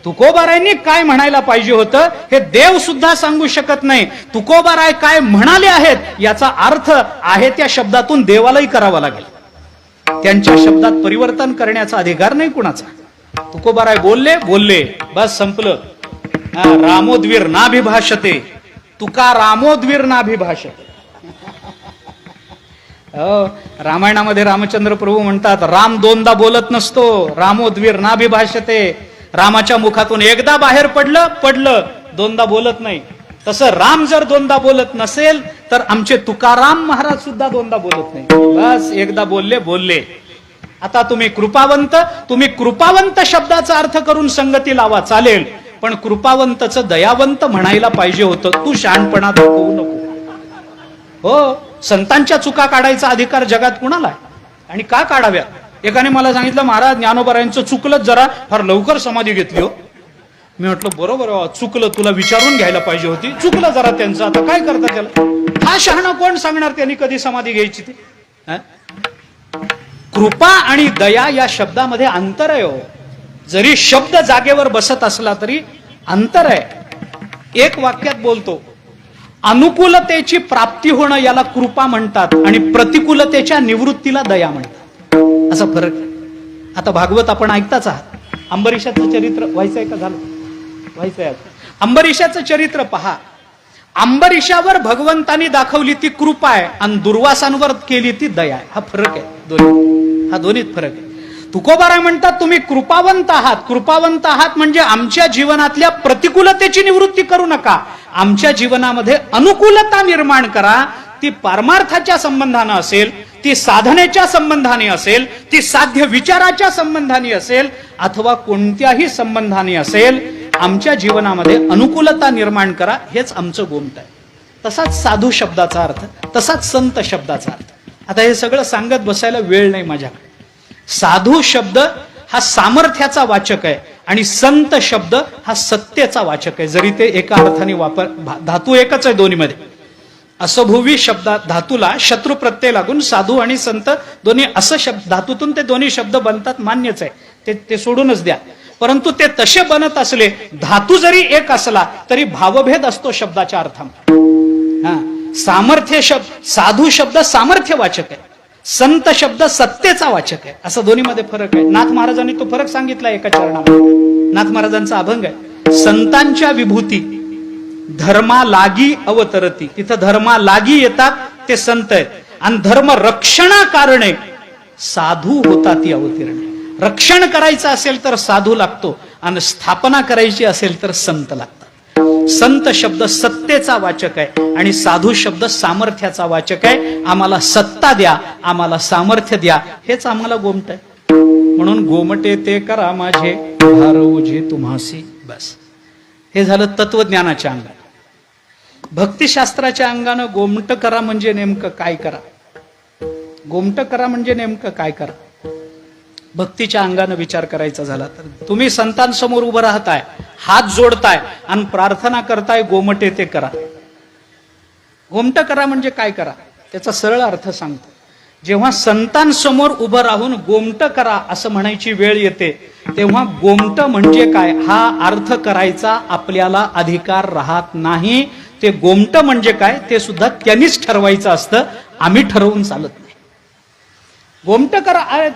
तुकोबारायांनी काय म्हणायला पाहिजे होतं हे देव सुद्धा सांगू शकत नाही. तुकोबाराय काय म्हणाले आहेत याचा अर्थ आहे त्या शब्दातून देवालाही करावा लागेल. त्यांच्या शब्दात परिवर्तन करण्याचा अधिकार नाही कुणाचा. तुकोबाराय बोलले बस संपलं. रामोद्वीर नाभिभाषते, तुका रामोद्वीर नाभिभाषते. रामायणामध्ये रामचंद्र प्रभू म्हणतात राम 2दा बोलत नसतो, रामोद्वीर नाभिभाषते. रामाच्या मुखातून एकदा बाहेर पडलं 2दा बोलत नाही. तसं राम जर 2दा बोलत नसेल तर आमचे तुकाराम महाराज सुद्धा 2दा बोलत नाही. बस एकदा बोलले. आता तुम्ही कृपावंत शब्दाचा अर्थ करून संगती लावा, चालेल. पण कृपावंतचं दयावंत म्हणायला पाहिजे होतं. तू शहाणपणा दाखवू नको. हो, संतांच्या चुका काढायचा अधिकार जगात कुणाला आहे आणि का काढाव्या? एकाने मला सांगितलं महाराज ज्ञानोबारायांचं चुकलंच, जरा फार लवकर समाधी घेतली हो. मी म्हटलं बरोबर चुकलं, तुला विचारून घ्यायला पाहिजे होती. चुकलं जरा त्यांचं, आता काय करता त्याला? हा शहाणा कोण सांगणार त्यांनी कधी समाधी घ्यायची ती? कृपा आणि दया या शब्दामध्ये अंतर आहे हो. जरी शब्द जागेवर बसत असला तरी अंतर आहे. एक वाक्यात बोलतो, अनुकूलतेची प्राप्ती होणं याला कृपा म्हणतात आणि प्रतिकूलतेच्या निवृत्तीला दया म्हणतात. असा फरक आहे. आता भागवत आपण ऐकताच आहात. अंबरीशाचं चरित्र व्हायचंय का? झालं व्हायचंय. अंबरीशाचं चरित्र पहा. अंबरीशावर भगवंतानी दाखवली ती कृपा आहे आणि दुर्वासांवर केली ती दया आहे. हा फरक आहे दोन्ही. हा दोन्हीत फरक आहे. तुकोबाराय म्हणतात तुम्ही कृपावंत आहात म्हणजे आमच्या जीवनातल्या प्रतिकूलतेची निवृत्ती करू नका, आमच्या जीवनामध्ये अनुकूलता निर्माण करा. ती पारमार्थाच्या संबंधानं असेल, ती साधनेच्या संबंधाने असेल, ती साध्य विचाराच्या संबंधाने असेल, अथवा कोणत्याही संबंधाने असेल, आमच्या जीवनामध्ये अनुकूलता निर्माण करा, हेच आमचं गोमट आहे. तसाच साधू शब्दाचा अर्थ, तसाच संत शब्दाचा अर्थ. आता हे सगळं सांगत बसायला वेळ नाही माझ्याकडे. साधू शब्द हा सामर्थ्याचा वाचक आहे आणि संत शब्द हा सत्तेचा वाचक आहे. जरी ते एका अर्थाने धातू एकच आहे दोन्हीमध्ये. असभुवी शब्दात धातूला शत्रू प्रत्यय लागून साधू आणि संत दोन्ही असं शब्द, धातूतून ते दोन्ही शब्द बनतात, मान्यच आहे, ते सोडूनच द्या. परंतु ते तसे बनत असले, धातू जरी एक असला तरी भावभेद असतो शब्दाच्या अर्थामध्ये. सामर्थ्य शब्द, साधू शब्द सामर्थ्य वाचक आहे, संत शब्द सत्तेचा वाचक आहे, असं दोन्हीमध्ये फरक आहे. नाथ महाराजांनी तो फरक सांगितला एका चरणामध्ये. नाथ महाराजांचा अभंग आहे, संतांच्या विभूती धर्मा लागी अवतरती. तिथं धर्मा लागी येतात ते संत आहेत, आणि धर्म रक्षणा कारणे साधू होता ती अवतीर्णे. रक्षण करायचं असेल तर साधू लागतो, आणि स्थापना करायची असेल तर संत लागतात. संत शब्द सत्तेचा वाचक आहे आणि साधू शब्द सामर्थ्याचा वाचक आहे. आम्हाला सत्ता द्या, आम्हाला सामर्थ्य द्या, हेच आम्हाला गोमट आहे. म्हणून गोमटे ते करा माझे भारवजे तुम्हासी. बस, हे झालं तत्वज्ञानाच्या अंगाने. भक्तिशास्त्राच्या अंगानं गोमट करा म्हणजे नेमकं काय करा, गोमट करा म्हणजे नेमकं काय करा. भक्तीच्या अंगानं विचार करायचा झाला तर तुम्ही संतांसमोर उभं राहताय, हात जोडताय आणि प्रार्थना करताय, गोमटे ते करा. गोमट करा म्हणजे काय करा, त्याचा सरळ अर्थ सांगतो. जेव्हा संतांसमोर उभं राहून गोमट करा असं म्हणायची वेळ येते, तेव्हा गोमट म्हणजे काय हा अर्थ करायचा आपल्याला अधिकार राहत नाही. ते गोमट म्हणजे काय ते सुद्धा त्यांनीच ठरवायचं असतं, आम्ही ठरवून चालत नाही. गोमट करा,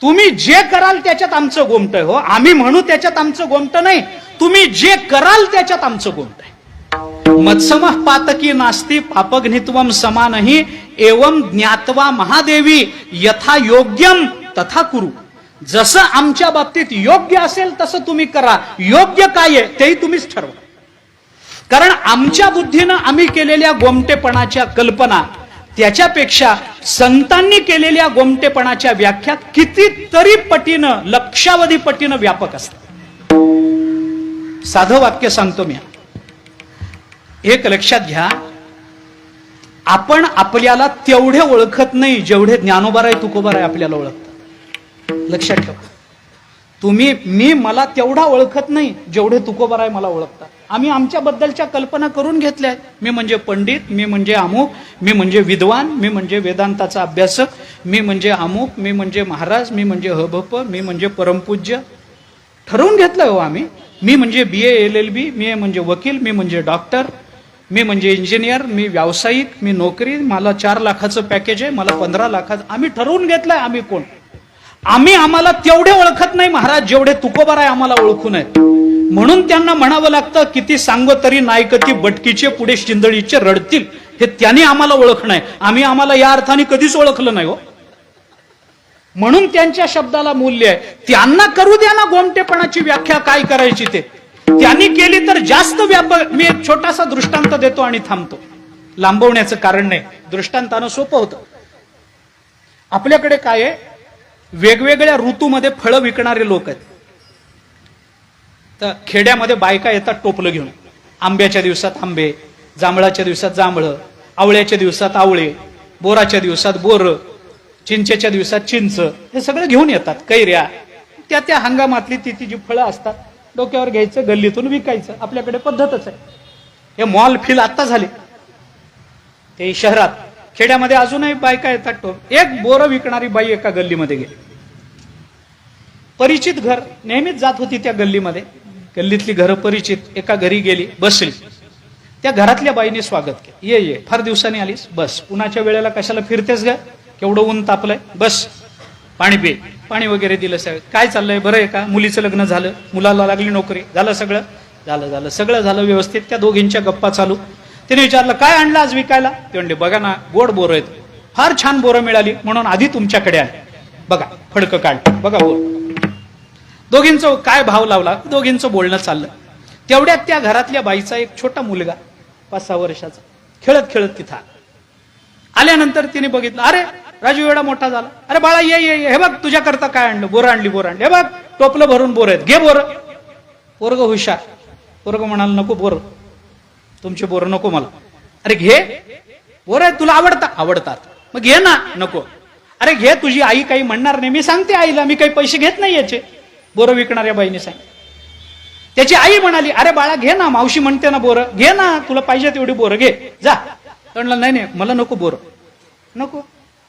तुम्ही जे कराल त्याच्यात आमचं गोमट आहे. हो, आम्ही म्हणू त्याच्यात आमचं गोमट नाही, तुम्ही जे कराल त्याच्यात आमचं गोमट आहे. मत्समः पातकी नास्ती पापघ्नित्वम समानहि एवं ज्ञात्वा महादेवी यथा योग्यम तथा कुरु. जसं आमच्या बाबतीत योग्य असेल तसं तुम्ही करा. योग्य काय आहे तेही तुम्हीच ठरवा. कारण आमच्या बुद्धीनं आम्ही केलेल्या गोमटेपणाच्या कल्पना त्याच्यापेक्षा संतांनी केलेल्या गोमटेपणाच्या व्याख्या कितीतरी पटीनं, लक्षावधी पटीनं व्यापक असतात. साधं वाक्य सांगतो मी, एक लक्षात घ्या, आपण आपल्याला तेवढे ओळखत नाही जेवढे ज्ञानोबाराय तुकोबाराय आपल्याला ओळखतात. लक्षात ठेवा, तुम्ही, मी मला तेवढा ओळखत नाही जेवढे तुकोबाराय मला ओळखतात. आम्ही आमच्याबद्दलच्या कल्पना करून घेतल्या. मी म्हणजे पंडित, मी म्हणजे अमुक, मी म्हणजे विद्वान, मी म्हणजे वेदांताचा अभ्यासक, मी म्हणजे अमुक, मी म्हणजे महाराज, मी म्हणजे हभप, मी म्हणजे परमपूज्य. ठरवून घेतलंय हो आम्ही. मी म्हणजे BA LLB, मी म्हणजे वकील, मी म्हणजे डॉक्टर, मी म्हणजे इंजिनियर, मी व्यावसायिक, मी नोकरी, मला 4 लाखाचं पॅकेज आहे, मला 15 लाखाचं. आम्ही ठरवून घेतलंय आम्ही कोण. आम्ही आम्हाला तेवढे ओळखत नाही महाराज जेवढे तुकोबाराय आम्हाला ओळखून आहेत. म्हणून त्यांना म्हणावं लागतं, किती सांगो तरी नायकती बटकीचे पुढे शिंदळीचे रडतील. हे त्यांनी आम्हाला ओळख नाही, आम्ही आम्हाला या अर्थाने कधीच ओळखलं नाही हो. म्हणून त्यांच्या शब्दाला मूल्य आहे. त्यांना करू द्या ना गोमटेपणाची व्याख्या काय करायची ते. त्यांनी केली तर जास्त व्यापक. मी एक छोटासा दृष्टांत देतो आणि थांबतो, लांबवण्याचं कारण नाही, दृष्टांतानं सोपं होतं. आपल्याकडे काय आहे, वेगवेगळ्या ऋतूमध्ये फळं विकणारे लोक आहेत. तर खेड्यामध्ये बायका येतात टोपलं घेऊन. आंब्याच्या दिवसात आंबे, जांभळाच्या दिवसात जांभळं, आवळ्याच्या दिवसात आवळे, बोराच्या दिवसात बोर, चिंचेच्या दिवसात चिंच, हे सगळं घेऊन येतात. कैऱ्या, त्या त्या हंगामातली ती जी फळं असतात डोक्यावर घ्यायचं, गल्लीतून विकायचं. आपल्याकडे पद्धतच आहे. हे मॉल फिल आता झाले ते शहरात. खेड्यामध्ये अजूनही बायका येतात टोप. एक बोरं विकणारी बाई एका गल्लीमध्ये गेली. परिचित घर, नेहमीच जात होती त्या गल्लीमध्ये. गल्लीतली घरं परिचित. एका घरी गेली, बसली. त्या घरातल्या बाईने स्वागत केलं. ये ये, फार दिवसांनी आलीस, बस. उन्हाच्या वेळेला कशाला फिरतेस ग, केवढं ऊन तापलंय, बस, पाणी पे. पाणी वगैरे दिलं. सगळं काय चाललंय, बरं आहे का, मुलीचं लग्न झालं, मुलाला लागली नोकरी, झालं सगळं, झालं सगळं झालं व्यवस्थित. त्या दोघींच्या गप्पा चालू. तिने विचारलं, काय आणलं आज विकायला. ते म्हणले, बघा ना, गोड बोरं आहेत, फार छान बोरं मिळाली म्हणून आधी तुमच्याकडे आले, बघा फडकं काढ, बघा बोर. दोघींचं काय भाव लावला, दोघींचं बोलणं चाललं. तेवढ्यात त्या घरातल्या बाईचा एक छोटा मुलगा 5-6 वर्षाचा खेळत खेळत तिथं आल्यानंतर तिने बघितलं, अरे राजू एवढा मोठा झाला, अरे बाळा ये ये ये, हे बघ तुझ्याकरता काय आणलं, बोरं आणली बोरं आणली, हे बघ टोपलं भरून बोरं आहेत, घे बोरं. पोरग हुशार, पोरग म्हणाल नको बोरं, तुमचे बोरं नको मला. अरे घे बोरं आहेत, तुला आवडतात, मग घे ना. नको. अरे घे, तुझी आई काही म्हणणार नाही, मी सांगते आईला मी काही पैसे घेत नाही याचे. बोरं विकणाऱ्या बाईने सांग. त्याची आई म्हणाली, अरे बाळा घे ना, मावशी म्हणते ना बोरं, घे ना, तुला पाहिजे तेवढी बोरं घे जा. म्हणलं नाही नाही मला नको बोरं, नको.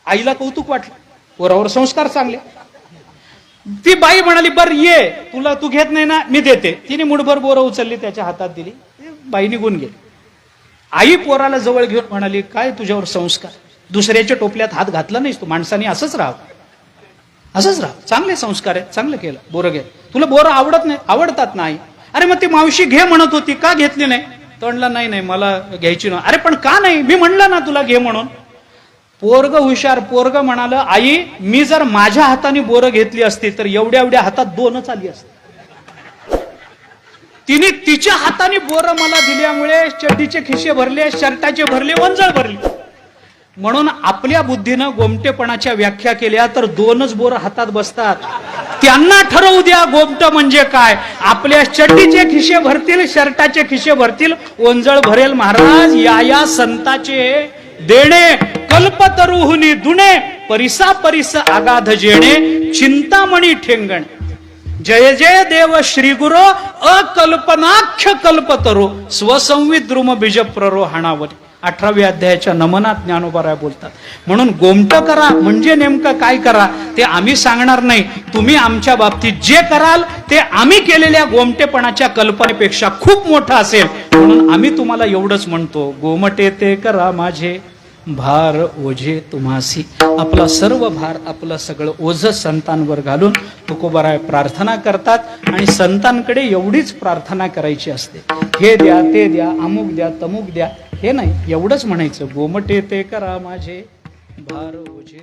आईला कौतुक वाटलं, बोरावर संस्कार चांगले. ती बाई म्हणाली, बर ये, तुला तू घेत नाही ना, मी देते. तिने मुठभर बोरं उचलली, त्याच्या हातात दिली, बाई निघून गेली. आई पोराला जवळ घेऊन म्हणाली, काय तुझ्यावर संस्कार, दुसऱ्याच्या टोपल्यात हात घातला नाहीस तू, माणसाने असंच राहावं, असंच राहा, चांगले संस्कार आहेत, चांगलं केलं, बोरं घे. तुला बोरं आवडत नाही, आवडतात नाही. अरे मग ती मावशी घे म्हणत होती, का घेतली नाही? तो म्हणला नाही नाही मला घ्यायची नाही. अरे पण का नाही, मी म्हणलं ना तुला घे म्हणून. पोरग हुशार, पोरग म्हणाल, आई मी जर माझ्या हाताने बोरं घेतली असती तर एवढ्या एवढ्या हातात दोनच आली असती. तिने तिच्या हाताने बोरं मला दिल्यामुळे चड्डीचे खिसे भरले, शर्टाचे भरले, वंजळ भरली. म्हणून आपल्या बुद्धीनं गोमटेपणाच्या व्याख्या केल्या तर दोनच बोरं हातात बसतात. त्यांना ठरवू द्या गोमट म्हणजे काय. आपल्या चड्डीचे खिसे भरतील, शर्टाचे खिसे भरतील, ओंजळ भरेल. महाराज या संताचे देणे, कल्पतरुहुनी दुणे, परिसा परिस आगाध जेणे, चिंतामणी ठेंगण. जय जय देव श्री गुरु, अकल्पनाख्य कल्पतरू, स्वसंवित द्रुम बीज प्ररो हाणावरी. 18व्या अध्यायाच्या नमनात ज्ञानोबाराय बोलतात. म्हणून गोमट करा म्हणजे नेमकं काय करा ते आम्ही सांगणार नाही. तुम्ही आमच्या बाबतीत जे कराल ते आम्ही केलेल्या गोमटेपणाच्या कल्पनेपेक्षा खूप मोठं असेल. म्हणून आम्ही तुम्हाला एवढंच म्हणतो, गोमटे ते करा माझे, भार ओझे तुम्हासी. आपला सर्व भार, आपलं सगळं ओझ संतांवर घालून तुकोबाराय प्रार्थना करतात. आणि संतांकडे एवढीच प्रार्थना करायची असते, हे द्या ते द्या, अमुक द्या तमुक द्या, हे नाही, एवढंच म्हणायचं, गोमटे ते करा माझे, भार ओझे